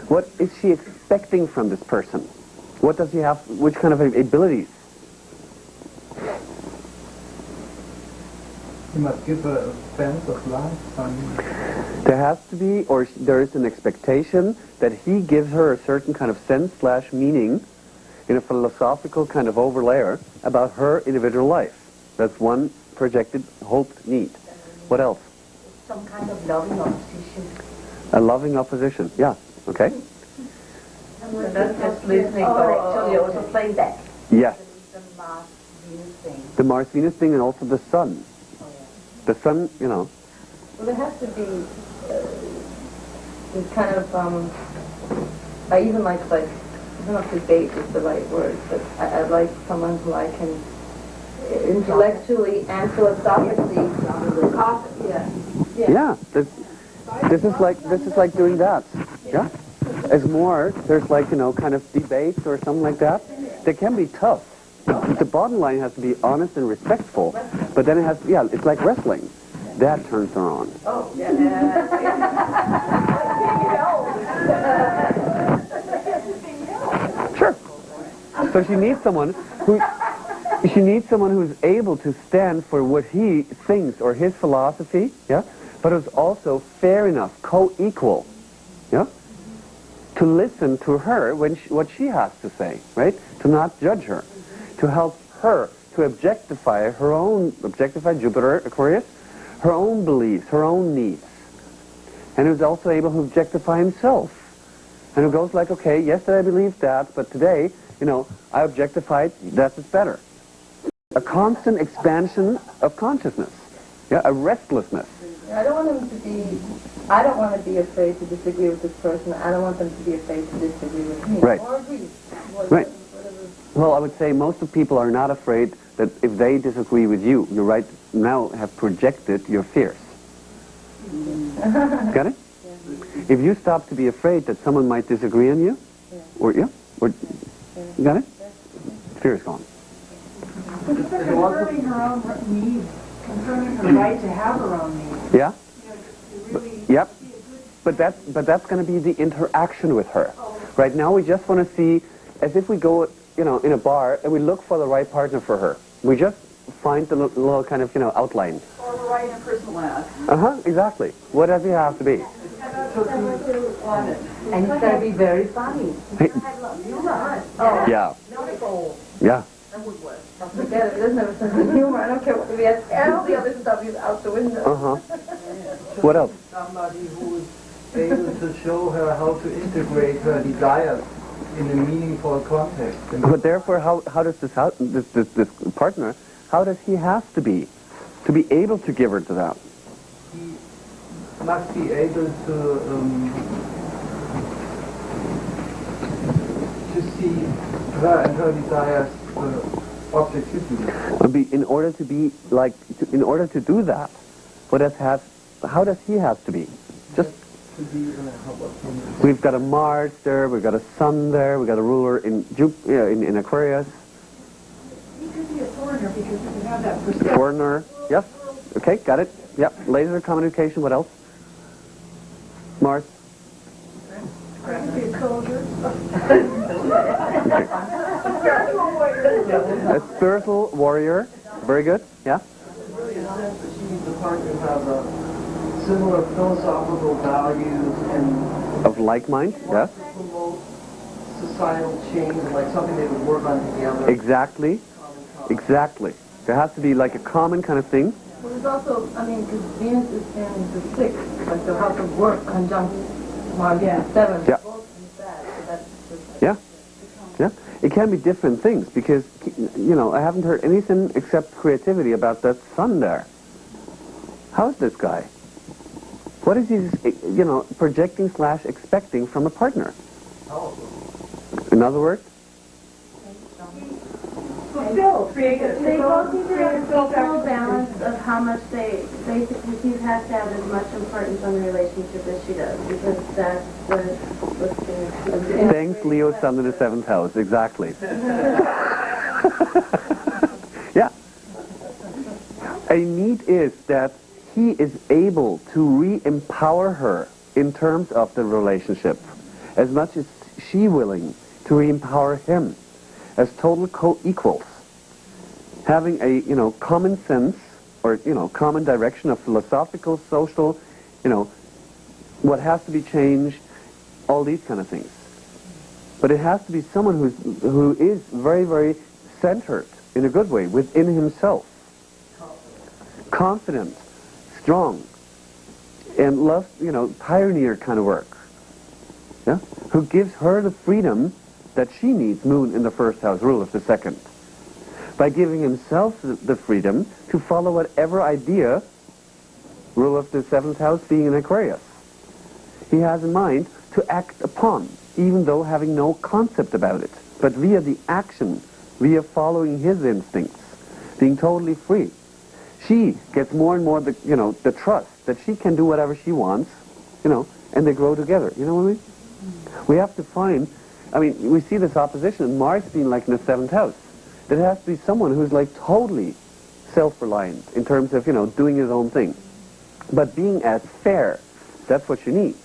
What is she expecting from this person? What does he have, which kind of abilities? You must give her a sense of life. There has to be, or there is an expectation that he gives her a certain kind of sense/meaning in a philosophical kind of overlayer about her individual life. That's one projected, hoped need. What else? Some kind of loving opposition. A loving opposition, yeah. Okay. And that's just listening, but actually also playing back. Yes. The Mars-Venus thing. The Mars-Venus thing and also the Sun. The Sun, Well, there has to be this kind of, I even like, I don't know if debate is the right word, but I like someone who I can intellectually and philosophically, yeah. This is like doing that. Yeah. As more, there's like, kind of debates or something like that. They can be tough. The bottom line has to be honest and respectful. But then it has, it's like wrestling. That turns her on. oh, yeah. Sure. So she needs someone who's able to stand for what he thinks or his philosophy, yeah, but who's also fair enough, co-equal, yeah, to listen to her when what she has to say, right? To not judge her, to help her to objectify Jupiter, Aquarius, her own beliefs, her own needs, and who's also able to objectify himself, and who goes like, okay, yesterday I believed that, but today, I objectified, that's better. A constant expansion of consciousness, yeah, a restlessness. I don't want to be afraid to disagree with this person. I don't want them to be afraid to disagree with me. Right. Or agree. Right. Well, I would say most of people are not afraid that if they disagree with you, you right now have projected your fears. Got it? If you stop to be afraid that someone might disagree on you, or you got it? Fear is gone. Confirming her own needs, confirming her right to have her own needs. Yeah. Yep. Be a good But that's going to be the interaction with her. Right now, we just want to see, as if we go, in a bar and we look for the right partner for her. We just find the little kind of, outline. Or we're writing a personal ad. Exactly. What does he have to be? And it's going to be very funny. Hey, yeah. Yeah. Forget it. It doesn't have a sense of humor. I don't care what we have. All the other stuff is out the window. What else? Somebody who is able to show her how to integrate her desires in a meaningful context. But therefore, how does this partner, how does he have to be able to give her to that? He must be able to see her and her desires objectively. In order to do that, how does he have to be? Just we've got a Mars there, we've got a Sun there, we've got a ruler in Aquarius. He could be a foreigner because he could have that perspective. Foreigner, yes. Okay, got it. Yep. Laser communication. What else? Mars. Could be a soldier. A spiritual warrior. Very good. Yeah. Really nice that she needs a partner who has a similar philosophical values and Of like mind. Yes. to promote societal change and like something they would work on together. Exactly. Exactly. There has to be like a common kind of thing. Well, there's also, because Venus is in the 6th, like the house of work conjunct Mars in the 7th. Yeah. Both in that, so that's just Yeah. Yeah. It can be different things because, I haven't heard anything except creativity about that Sun there. How's this guy? What is he, projecting / expecting from a partner? In other words? Fulfill, creative. They both need to have an equal balance of how much he has to have as much importance on the relationship as she does, because that's what's going to... Thanks, Leo, Sun in the 7th house. Exactly. Yeah. A need is that he is able to re-empower her in terms of the relationship, as much as she willing to re-empower him as total co-equals, having a common sense or common direction of philosophical, social, what has to be changed, all these kind of things. But it has to be someone who is very, very centered in a good way within himself, confident, strong, and loves pioneer kind of work. Yeah, who gives her the freedom that she needs, Moon in the 1st house, rule of the 2nd, by giving himself the freedom to follow whatever idea, rule of the 7th house being in Aquarius, he has in mind to act upon, even though having no concept about it, but via the action, via following his instincts, being totally free. She gets more and more the trust that she can do whatever she wants, and they grow together. You know what I mean? We have to find, we see this opposition, Mars being like in the 7th house. There has to be someone who's like totally self-reliant in terms of, doing his own thing. But being as fair, that's what she needs.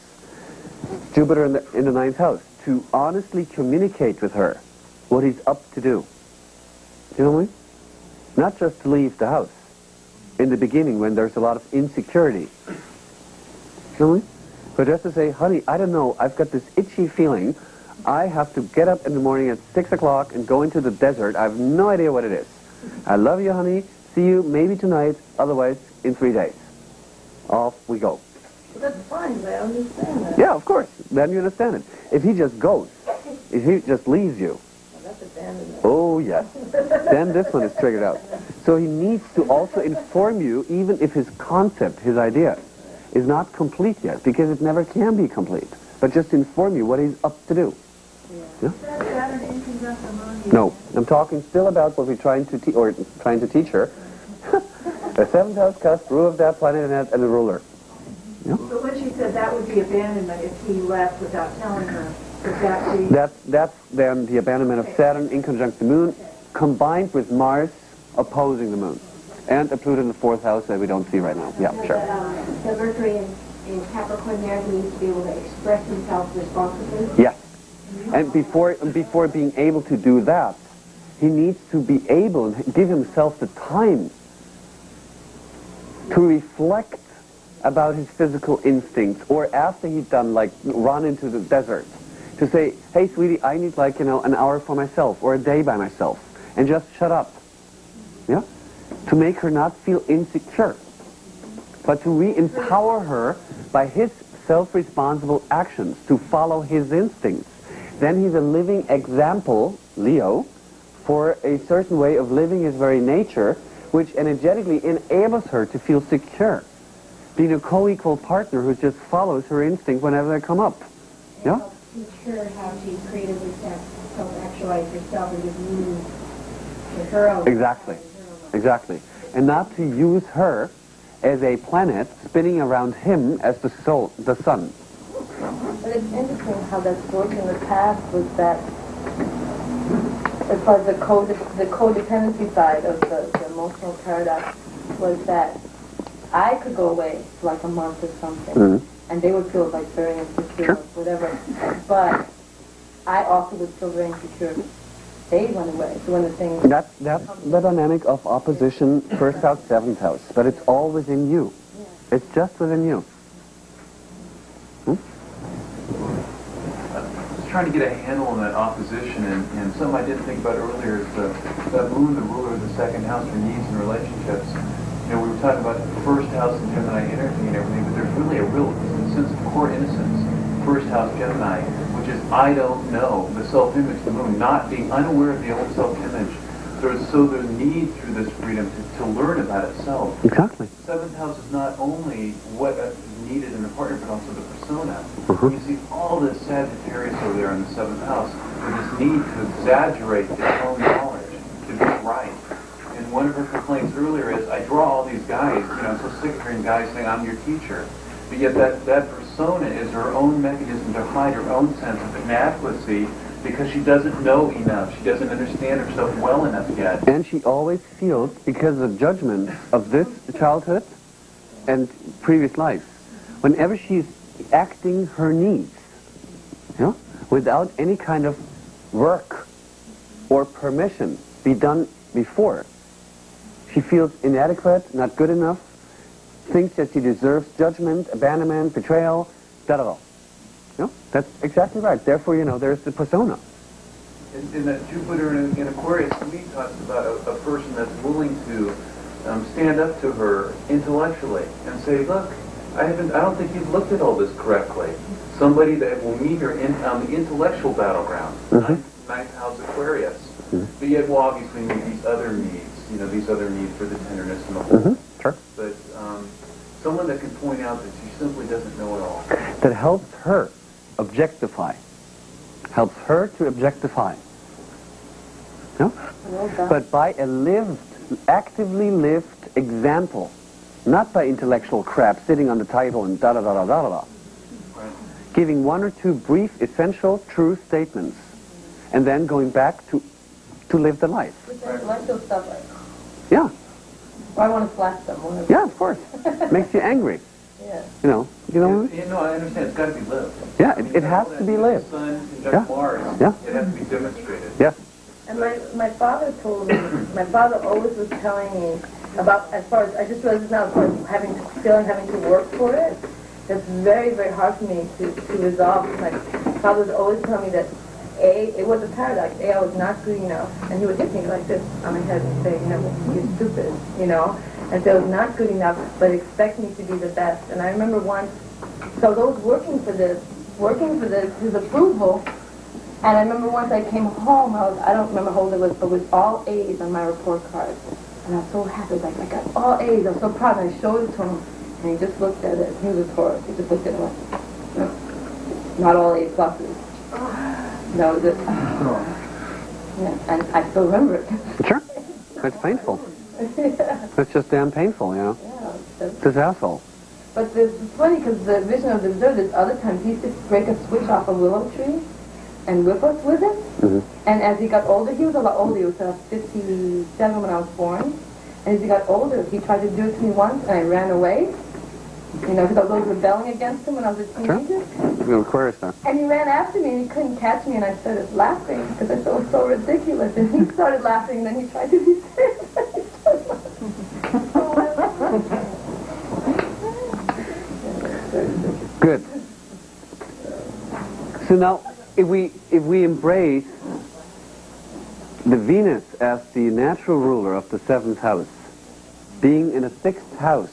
Jupiter in the 9th house, to honestly communicate with her what he's up to do. You know what I mean? Not just to leave the house in the beginning when there's a lot of insecurity. You know what I mean? But just to say, honey, I don't know, I've got this itchy feeling. I have to get up in the morning at 6 o'clock and go into the desert. I have no idea what it is. I love you, honey. See you maybe tonight, otherwise in 3 days. Off we go. Well, that's fine, I understand that. Yeah, of course. Then you understand it. If he just goes, if he just leaves you, Well, that's abandonment. oh yes, then this one is triggered out. So he needs to also inform you, even if his concept, his idea, is not complete yet, because it never can be complete. But just inform you what he's up to do. Yeah? Saturn in conjunct ammonia. No, I'm talking still about what we're trying to teach her. The 7th house cusp, rule of that planet and the ruler. Yeah? But when she said that would be abandonment if he left without telling her, would that be... That's then the abandonment of Saturn in conjunct the moon, combined with Mars opposing the moon. And a Pluto in the 4th house that we don't see right now. Yeah, sure. The Mercury in Capricorn there, he needs to be able to express himself responsibly. Yes. And before being able to do that, he needs to be able and give himself the time to reflect about his physical instincts, or after he's done, like, run into the desert, to say, hey, sweetie, I need, like, an hour for myself, or a day by myself, and just shut up. Yeah? To make her not feel insecure, but to re-empower her by his self-responsible actions, to follow his instincts. Then he's a living example, Leo, for a certain way of living his very nature, which energetically enables her to feel secure. Being a co-equal partner who just follows her instinct whenever they come up. Yeah? Teach her how to creatively self-actualize herself and give meaning to her own. Exactly. Exactly. And not to use her as a planet spinning around him as the sun. But it's interesting how that's worked in the past was that, as far as the codependency side of the emotional paradox, was that I could go away for like a month or something, and they would feel like very insecure or whatever, but I also would feel very insecure. They went away. So when the thing... That's the dynamic of opposition, 1st house, 7th house. But it's all within you. Yeah. It's just within you. Just trying to get a handle on that opposition, and something I didn't think about earlier is that moon, the ruler of the 2nd house for needs and relationships. You know, we were talking about the 1st house and Gemini energy and everything, but there's really a real sense of core innocence. 1st house Gemini, which is I don't know, the self-image, the moon, not being unaware of the old self-image. So there's need through this freedom to learn about itself. Exactly. 7th house is not only what is needed in a partner, but also the persona. You see all this Sagittarius over there in the 7th house, with this need to exaggerate their own knowledge, to be right. And one of her complaints earlier is, I draw all these guys, I'm so sick of hearing guys saying, I'm your teacher. But yet that persona is her own mechanism to hide her own sense of inadequacy because she doesn't know enough. She doesn't understand herself well enough yet. And she always feels, because of judgment of this childhood and previous lives, whenever she's acting her needs, without any kind of work or permission be done before, she feels inadequate, not good enough, thinks that she deserves judgment, abandonment, betrayal, da-da-da. That's exactly right. Therefore, there's the persona. In that Jupiter in Aquarius, to me, talks about a person that's willing to stand up to her intellectually and say, look, I don't think you've looked at all this correctly. Somebody that will meet her on the intellectual battleground, 9th house Aquarius. But yet will obviously meet these other needs, these other needs for the tenderness and the whole. Sure. But someone that can point out that she simply doesn't know it all. That helps her objectify. Helps her to objectify. But by a actively lived example, not by intellectual crap sitting on the title and da-da-da-da-da-da-da. Right. Giving 1 or 2 brief, essential, true statements, and then going back to live the life. With that intellectual stuff, Yeah. I want to slap them. Yeah, of course. Makes you angry. Yeah. You know what I mean? No, I understand. It's got to be lived. Yeah, it has to be lived. Sun conjunct Mars. Yeah. It has to be demonstrated. Yes. And my father told me, my father always was telling me about, as far as, I just realized now, as far as having to work for it, that's very, very hard for me to resolve. My father would always tell me that, it was a paradox. I was not good enough. And he would hit me like this on my head and say, you're stupid, And so I was not good enough, but expect me to be the best. And I remember once, so those working for his approval, and I remember once I came home, I don't remember how old it was, but with all A's on my report card. And I was so happy, like, I got all A's. I was so proud, and I showed it to him, and he just looked at it. He was horrible. He just looked at it like, no, not all A pluses. No, just, yeah, and I still remember it. Sure. It's painful. It's just damn painful, Yeah, It's this asshole. But it's funny because the vision of the observer, there's other times he used to break a switch off a willow tree and whip us with it. And as he got older, he was a lot older. He was 57 when I was born. And as he got older, he tried to do it to me once, and I ran away. You know, because I was rebelling against him when I was a teenager. Sure. Aquarius now. And he ran after me, and he couldn't catch me, and I started laughing because I thought it was so ridiculous. And he started laughing, and then he tried to be serious. Good. So now, if we embrace the Venus as the natural ruler of the 7th house, being in a 6th house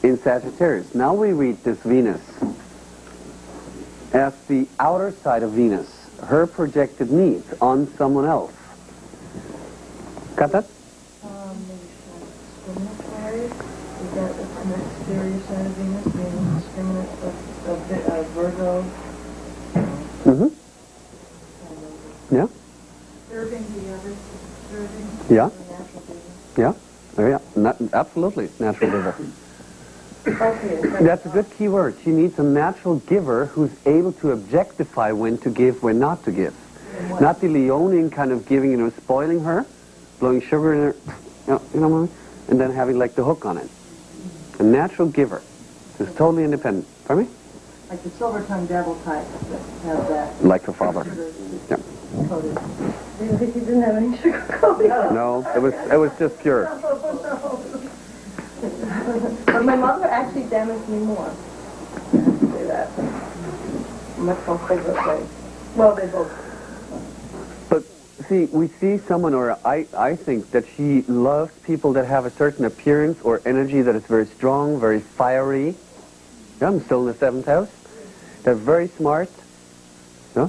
in Sagittarius, now we read this Venus as the outer side of Venus, her projected needs on someone else. Got that? Discriminatory. We got the exterior side of Venus being discriminatory of Virgo. Yeah. Serving the other, serving Yeah. the natural being. Yeah. Oh, yeah. Absolutely. Natural giver. That's a good key word. She needs a natural giver who's able to objectify when to give, when not to give. Not the Leonine kind of giving, spoiling her, blowing sugar in her, you know what I mean? And then having like the hook on it. A natural giver who's totally independent. Pardon me? Like the silver-tongued devil type that have that. Like her father. Yeah. Coated. He didn't have any sugar coating. No, it was just pure. But my mother actually damaged me more. I have to say that. Much more favorite way. Well, they both. But see, we see someone, or I think that she loves people that have a certain appearance or energy that is very strong, very fiery. Yeah, I'm still in the 7th house. They're very smart. Yeah?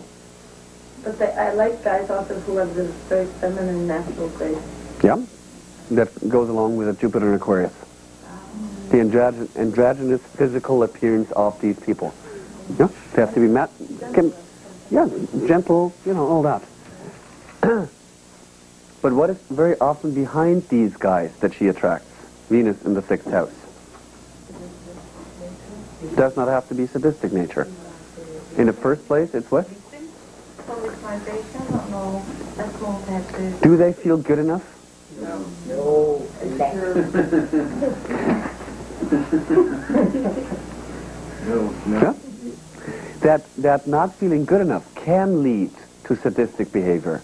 But I like guys also who have this very feminine, natural grace. Yeah. That goes along with a Jupiter and Aquarius. The androgynous physical appearance of these people. Yeah? They have to be gentle, all that. But what is very often behind these guys that she attracts? Venus in the 6th house. Does not have to be sadistic nature. In the first place, it's what? Do they feel good enough? No. Yeah? That not feeling good enough can lead to sadistic behavior,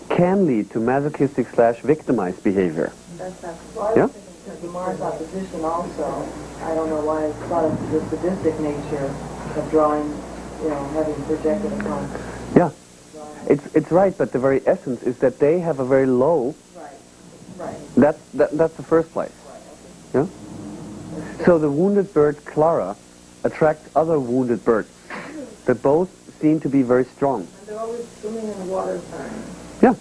can lead to masochistic / victimized behavior. Yeah? The Mars opposition also, I don't know why it's thought of the sadistic nature of drawing, having projected upon. Yeah. It's right, but the very essence is that they have a very low. Right. That's the first place. Yeah. So the wounded bird Clara attracts other wounded birds that both seem to be very strong. And they're always swimming in the water. Yeah.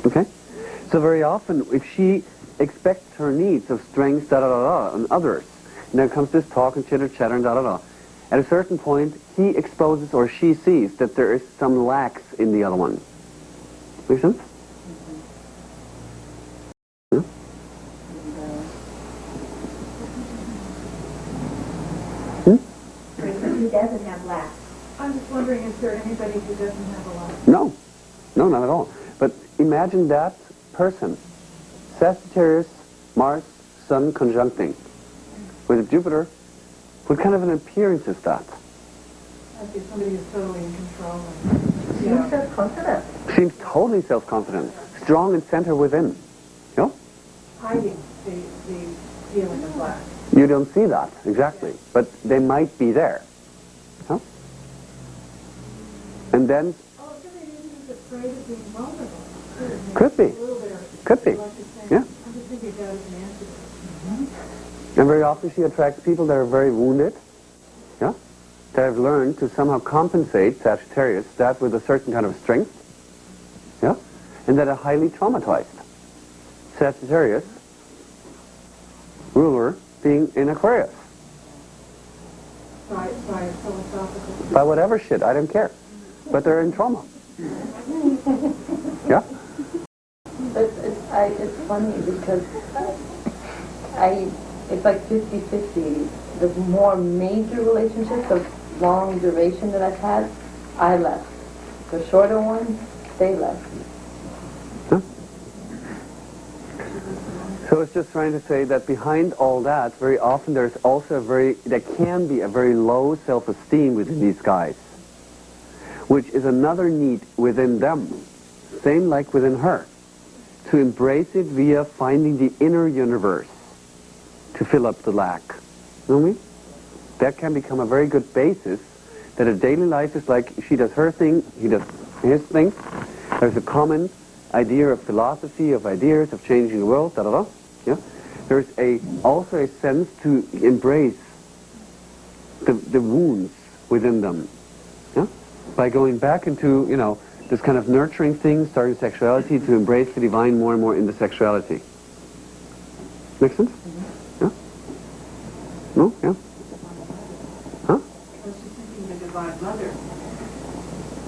Okay. So very often, if she expects her needs of strength, and others, and then comes this talk and chitter chatter and at a certain point, he exposes or she sees that there is some lacks in the other one. Make sense? Yeah? Who doesn't have lack? I'm just wondering, is there anybody who doesn't have a lot? No, not at all. But imagine that person, Sagittarius, Mars, Sun conjuncting, with Jupiter. What kind of an appearance is that? I'd be somebody who's totally in control. Seems self-confident. Seems totally self-confident, strong and center within. You know? Hiding the feeling of lack. You don't see that, exactly. But they might be there. Huh? And then... Oh, somebody who's afraid of being vulnerable. Could be. A little bit. Could be. Yeah. I'm just thinking that as an answer. And very often she attracts people that are very wounded, yeah, that have learned to somehow compensate, Sagittarius, that with a certain kind of strength, yeah, and that are highly traumatized. Sagittarius, ruler, being in Aquarius. By philosophical. By whatever shit, I don't care. But they're in trauma. Yeah? But it's funny because I it's like 50-50. The more major relationships of long duration that I've had, I left. The shorter ones, they left. Huh? So it's just trying to say that behind all that, very often there can be a very low self-esteem within these guys, which is another need within them, same like within her, to embrace it via finding the inner universe to fill up the lack. You know what I mean? That can become a very good basis, that a daily life is like she does her thing, he does his thing. There's a common idea of philosophy, of ideas, of changing the world, da-da-da. Yeah? There's also a sense to embrace the wounds within them. Yeah? By going back into, this kind of nurturing thing, starting sexuality, to embrace the divine more and more in the sexuality. Make sense? Yeah? No? Yeah? Huh? I was just thinking the Divine Mother,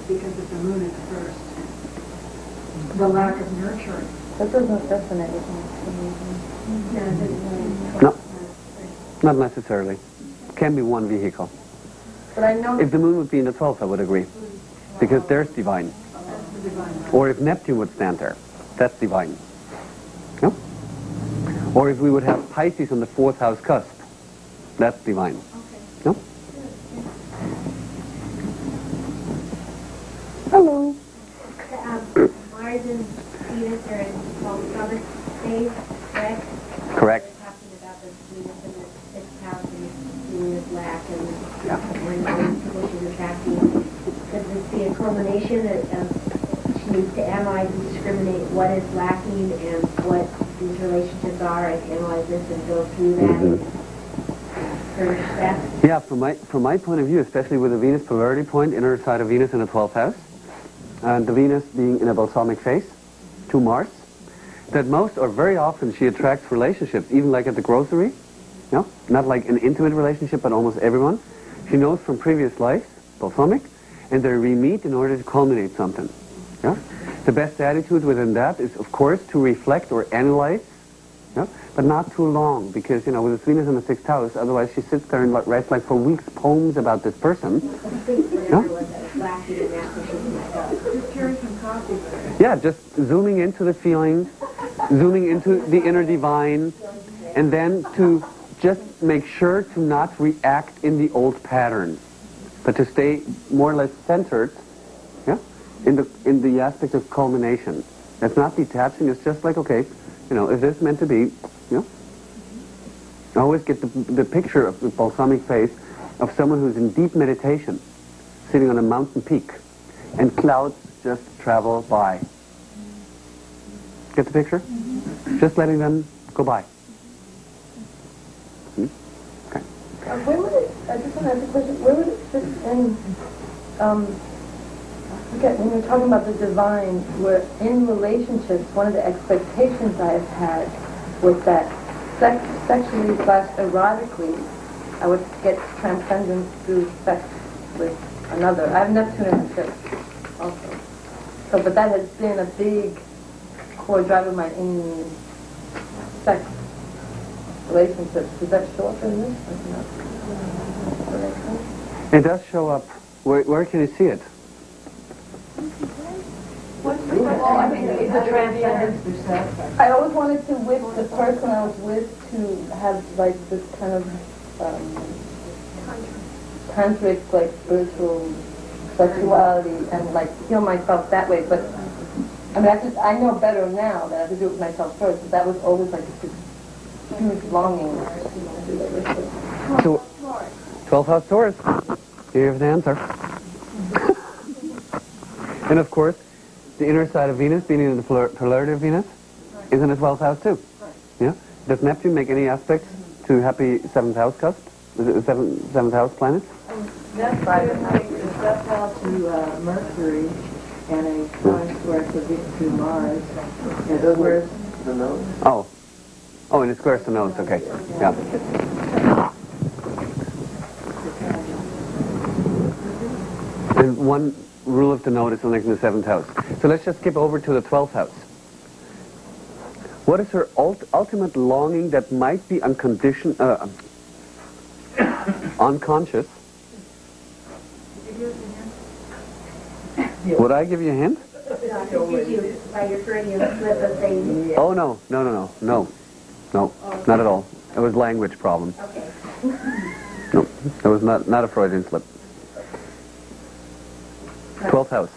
because if the moon is first, the lack of nurturing. That doesn't resonate with me. No. Not necessarily. Can be one vehicle. But I know... If the moon would be in the 12th, I would agree. Because there's divine. Or if Neptune would stand there, that's divine. Yeah? Or if we would have Pisces on the 4th house cusp, that's divine. Yeah? Hello. Mars and Venus are in balsamic phase, correct? Correct. We're talking about the Venus in the 6th house and Venus lack and when she's attracting. Does this be a culmination of she needs to analyze and discriminate what is lacking and what these relationships are and analyze this and go through that in further steps? Yeah, from my point of view, especially with the Venus polarity point, inner side of Venus in the 12th house, and the Venus being in a balsamic phase to Mars, that most or very often she attracts relationships, even like at the grocery, not like an intimate relationship, but almost everyone. She knows from previous lives, balsamic, and they re-meet in order to culminate something. Yeah? The best attitude within that is, of course, to reflect or analyze, but not too long, because, with the Venus in the 6th house, otherwise she sits there and writes like for weeks poems about this person. Just carry some coffee. Yeah, just zooming into the feelings, zooming into the inner divine, and then to just make sure to not react in the old patterns, but to stay more or less centered, in the aspect of culmination. It's not detaching, it's just like, okay, is this meant to be, I always get the picture of the balsamic face of someone who's in deep meditation, sitting on a mountain peak, and clouds just travel by. Get the picture? Just letting them go by. Okay. Where would it, I just want to ask a question, where would it fit in, when you're talking about the divine, where in relationships, one of the expectations I've had was that sexually / erotically, I would get transcendence through sex with another. I have Neptune in the 6th also. So, but that has been a big core driver of my in sex relationships. Does that show up in this? Or not? It does show up. Where can you see it? I mean, it's a transcendence through sex. I always wanted to, with the person I was with, to have like this kind of tantric, like spiritual sexuality, and like heal myself that way. But I mean, I know better now that I have to do it with myself first. But that was always like this huge longing. So, 12th house Taurus. Here is the answer. And of course, the inner side of Venus, being in the polarity of Venus, is in the 12th house too. Yeah. Does Neptune make any aspects to happy 7th house cusp? Is it the 7th house planet? Neptune makes a step out to Mercury and a strong square to Mars. And squares The nose? Oh, and it squares the nose. Okay. Yeah. And one rule of the note is something in the 7th house. So let's just skip over to the 12th house. What is her ultimate longing that might be unconscious? Would I give you a hint? Did you, by your Freudian slip of saying, Oh, no, not at all. It was language problem. okay. No, it was not a Freudian slip. 12th house.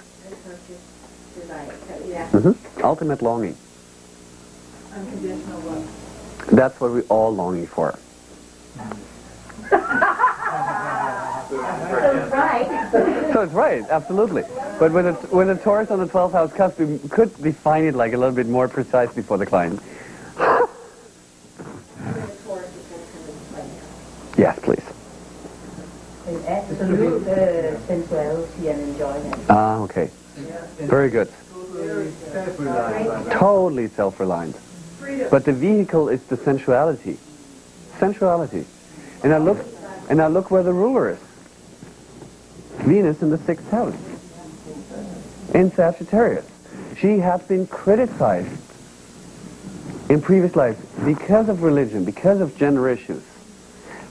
Yeah. Ultimate longing. Unconditional love. That's what we're all longing for. So right. So it's right, absolutely. But with a Taurus on the 12th house cusp, we could define it like a little bit more precisely for the client. Yes, please. Absolute sensuality and enjoyment. Ah, okay. Very good. Self-reliant. Totally self-reliant. But the vehicle is the sensuality. Sensuality. And I look where the ruler is. Venus in the 6th house. In Sagittarius. She has been criticized in previous lives because of religion, because of gender issues,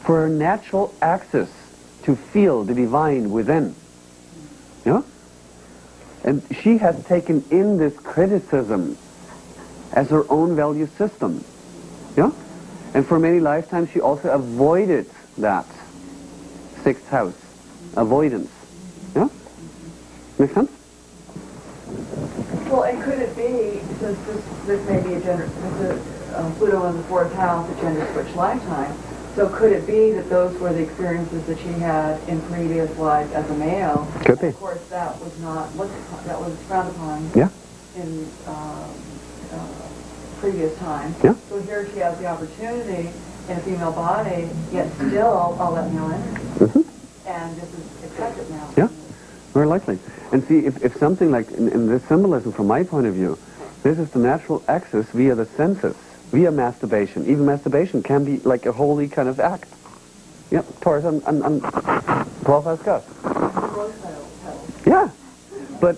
for her natural access to feel the divine within. You know? And she has taken in this criticism as her own value system. Yeah? And for many lifetimes she also avoided that 6th house. Avoidance. Yeah? Make sense? Well, and could it be, since this may be a gender, Pluto in the 4th house, a gender switch lifetime, so could it be that those were the experiences that she had in previous life as a male? Could be. Of course, that was not that was frowned upon Yeah. in previous times. Yeah. So here she has the opportunity in a female body, yet still all that male energy, and this is accepted now. Yeah. Very likely. And see, if something like, in this symbolism from my point of view, this is the natural access via the senses, via masturbation. Even masturbation can be like a holy kind of act. Yeah, Taurus on 12th house cusp. Yeah. But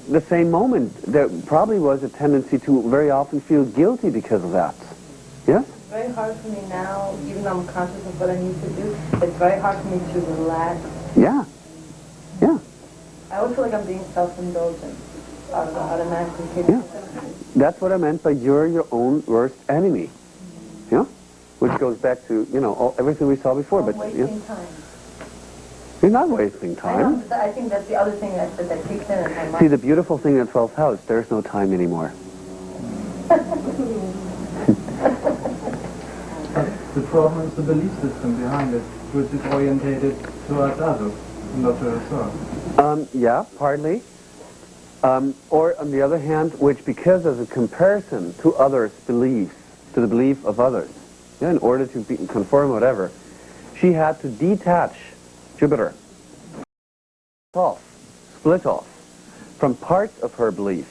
the same moment, there probably was a tendency to very often feel guilty because of that. Yes? It's very hard for me now, even though I'm conscious of what I need to do, it's very hard for me to relax. Yeah. Yeah. I always feel like I'm being self-indulgent out of the automatic Yeah. That's what I meant by you're your own worst enemy. Yeah? Which goes back to, you know, everything we saw before. I'm But wasting time. you're not wasting I know, time. but I think that's the other thing that kicks in my mind. See, the beautiful thing in 12th house, there's no time anymore. The problem is the belief system behind it, which is orientated towards others, not to herself. Yeah, partly. Or on the other hand, which because of the comparison to others' beliefs, to the belief of others, yeah, in order to conform whatever, she had to detach Jupiter, split off from parts of her belief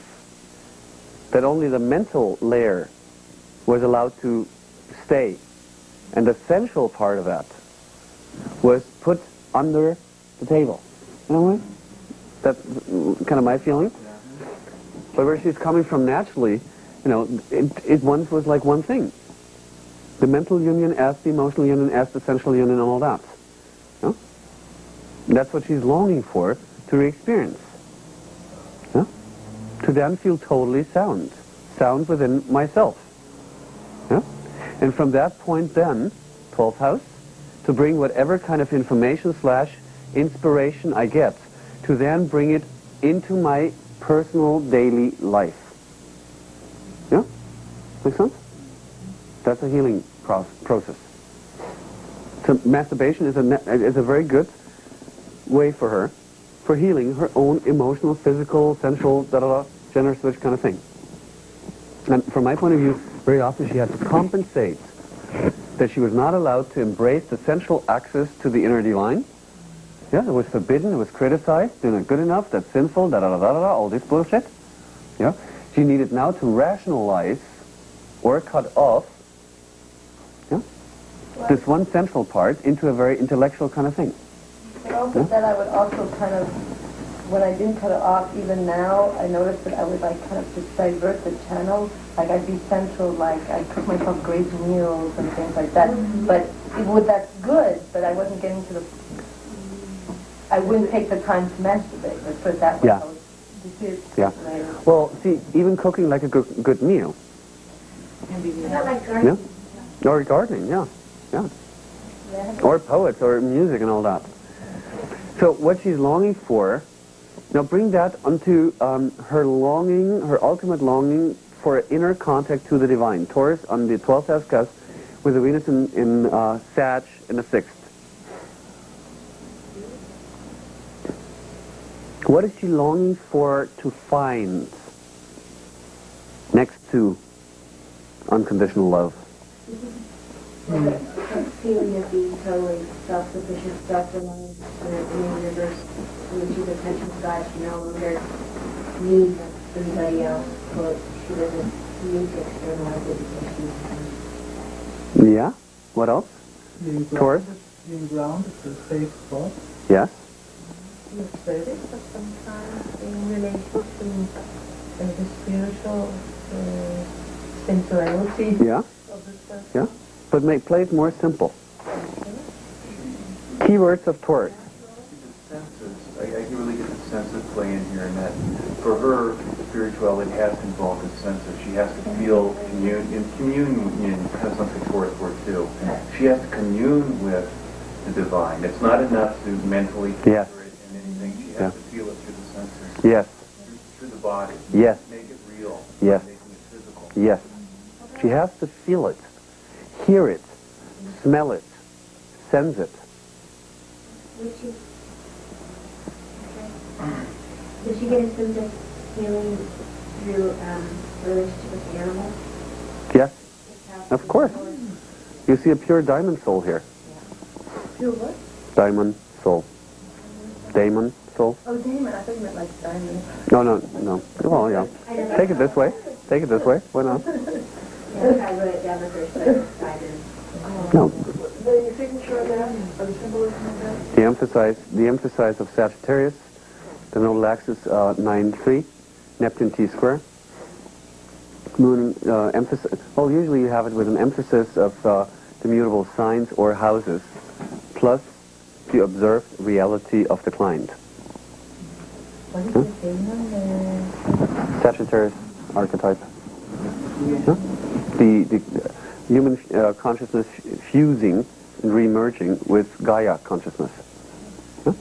that only the mental layer was allowed to stay. And the essential part of that was put under the table. You know what? That's kind of my feeling. But where she's coming from naturally, you know, it once was like one thing. The mental union as the emotional union as the sensual union and all that. You know? That's what she's longing for to re-experience. You know? To then feel totally sound. Sound within myself. You know? And from that point then, 12th house, to bring whatever kind of information / inspiration I get, to then bring it into my personal daily life. Yeah? Make sense? That's a healing process. So masturbation is a very good way for her, for healing her own emotional, physical, sensual, gender switch kind of thing. And from my point of view, very often she had to compensate that she was not allowed to embrace the sensual access to the inner divine. Yeah, it was forbidden, it was criticized, they're not good enough, that's sinful, all this bullshit. Yeah, she needed now to rationalize or cut off, yeah, this one central part into a very intellectual kind of thing. But also that I would also kind of when I didn't cut it off, even now, I noticed that I would like kind of just divert the channel. Like I'd be central, like I'd cook myself great meals and things like that. But that's good, but I wasn't getting to the, I wouldn't take the time to masturbate, let's put it that way. Yeah. Yeah. Well, see, even cooking like a good meal. Not like gardening. Yeah. Or gardening, yeah. Yeah. Or poets, or music and all that. So what she's longing for, now bring that onto her longing, her ultimate longing for inner contact to the divine. Taurus on the 12th house cusp with the Venus in Sag in the 6th. What is she longing for to find next to unconditional love? The feeling of being totally self-sufficient, self-reliant, and in the universe, when she's in touch with God, she no longer needs anybody else, but she doesn't need to externalize it because she's Yeah? What else? Taurus? Being grounded is a safe spot. Yes? The service of some kind in relation to the spiritual sensuality Yeah? of the stuff. Yeah? But play it more simple. Keywords of Taurus. The senses, I really get the sense of play in here, and that for her, spirituality has to involve the senses. She has to feel communion has something Taurus word too. She has to commune with the divine. It's not enough to mentally Yes. capture it in anything. She has to feel it through the senses. Yes. Through the body. Yes. Make it real. Yes. Making it physical. Yes. She has to feel it, hear it, smell it, sense it. Which is, does she get a sense of healing through relationship with animals? Yes, of course. You see a pure diamond soul here. Pure what? Diamond soul. Damon soul. Oh, Damon, I thought you meant like diamond. No. Well, yeah. Take it this way. Take it this way. Why not? Yeah, I wrote it down the first time. No. The signature of that, or the symbolism of that? The emphasis of Sagittarius, the nodal axis 9-3, Neptune T square. Moon emphasis. Well, usually you have it with an emphasis of the mutable signs or houses, plus the observed reality of the client. What is the Damon? Sagittarius archetype. Huh? The human consciousness fusing and re-merging with Gaia consciousness. Huh?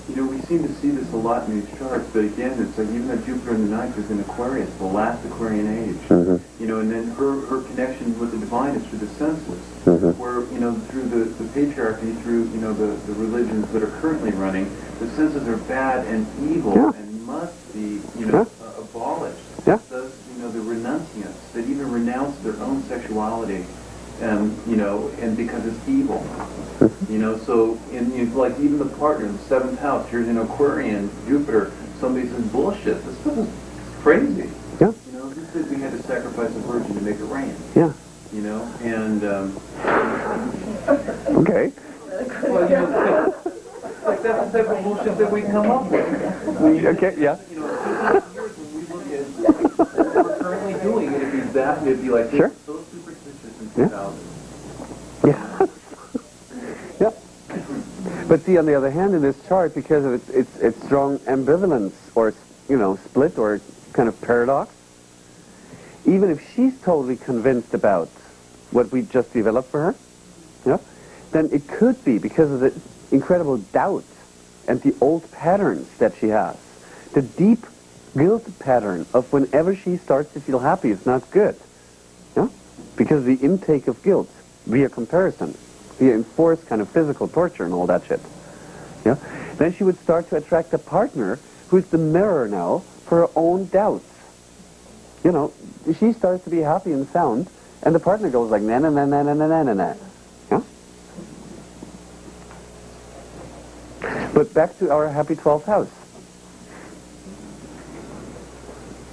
You know, we seem to see this a lot in these charts, but again, it's like even though Jupiter in the ninth is in Aquarius, the last Aquarian age. Mm-hmm. You know, and then her connection with the divine is through the senses, Mm-hmm. where, you know, through the patriarchy, through, you know, the religions that are currently running, the senses are bad and evil and must be, you know, abolished. Yeah. Those, you know, the renunciants that even renounce their own sexuality, you know, and because it's evil. You know, so like even the partner, the seventh house, here's an Aquarian, Jupiter, somebody says, bullshit, this stuff is crazy. Yeah. You know, who said we had to sacrifice a virgin to make it rain? Yeah. You know, and Okay. well, you know, like that's the type of bullshit that we come up with. When you, Okay, yeah. You know, 50 years when we look at what we're currently doing, it'd be like Sure. so superstitious in Yeah. 2000. Yeah. Yep. But see, on the other hand, in this chart, because of its strong ambivalence, or, you know, split, or kind of paradox, even if she's totally convinced about what we just developed for her, yeah, then it could be because of the incredible doubt and the old patterns that she has. The deep guilt pattern of whenever she starts to feel happy is not good. Yeah? Because the intake of guilt via comparison, via enforced kind of physical torture and all that shit. Yeah? Then she would start to attract a partner who's the mirror now for her own doubts. You know, she starts to be happy and sound, and the partner goes like, na na na na na na na na na. Yeah? But back to our happy 12th house.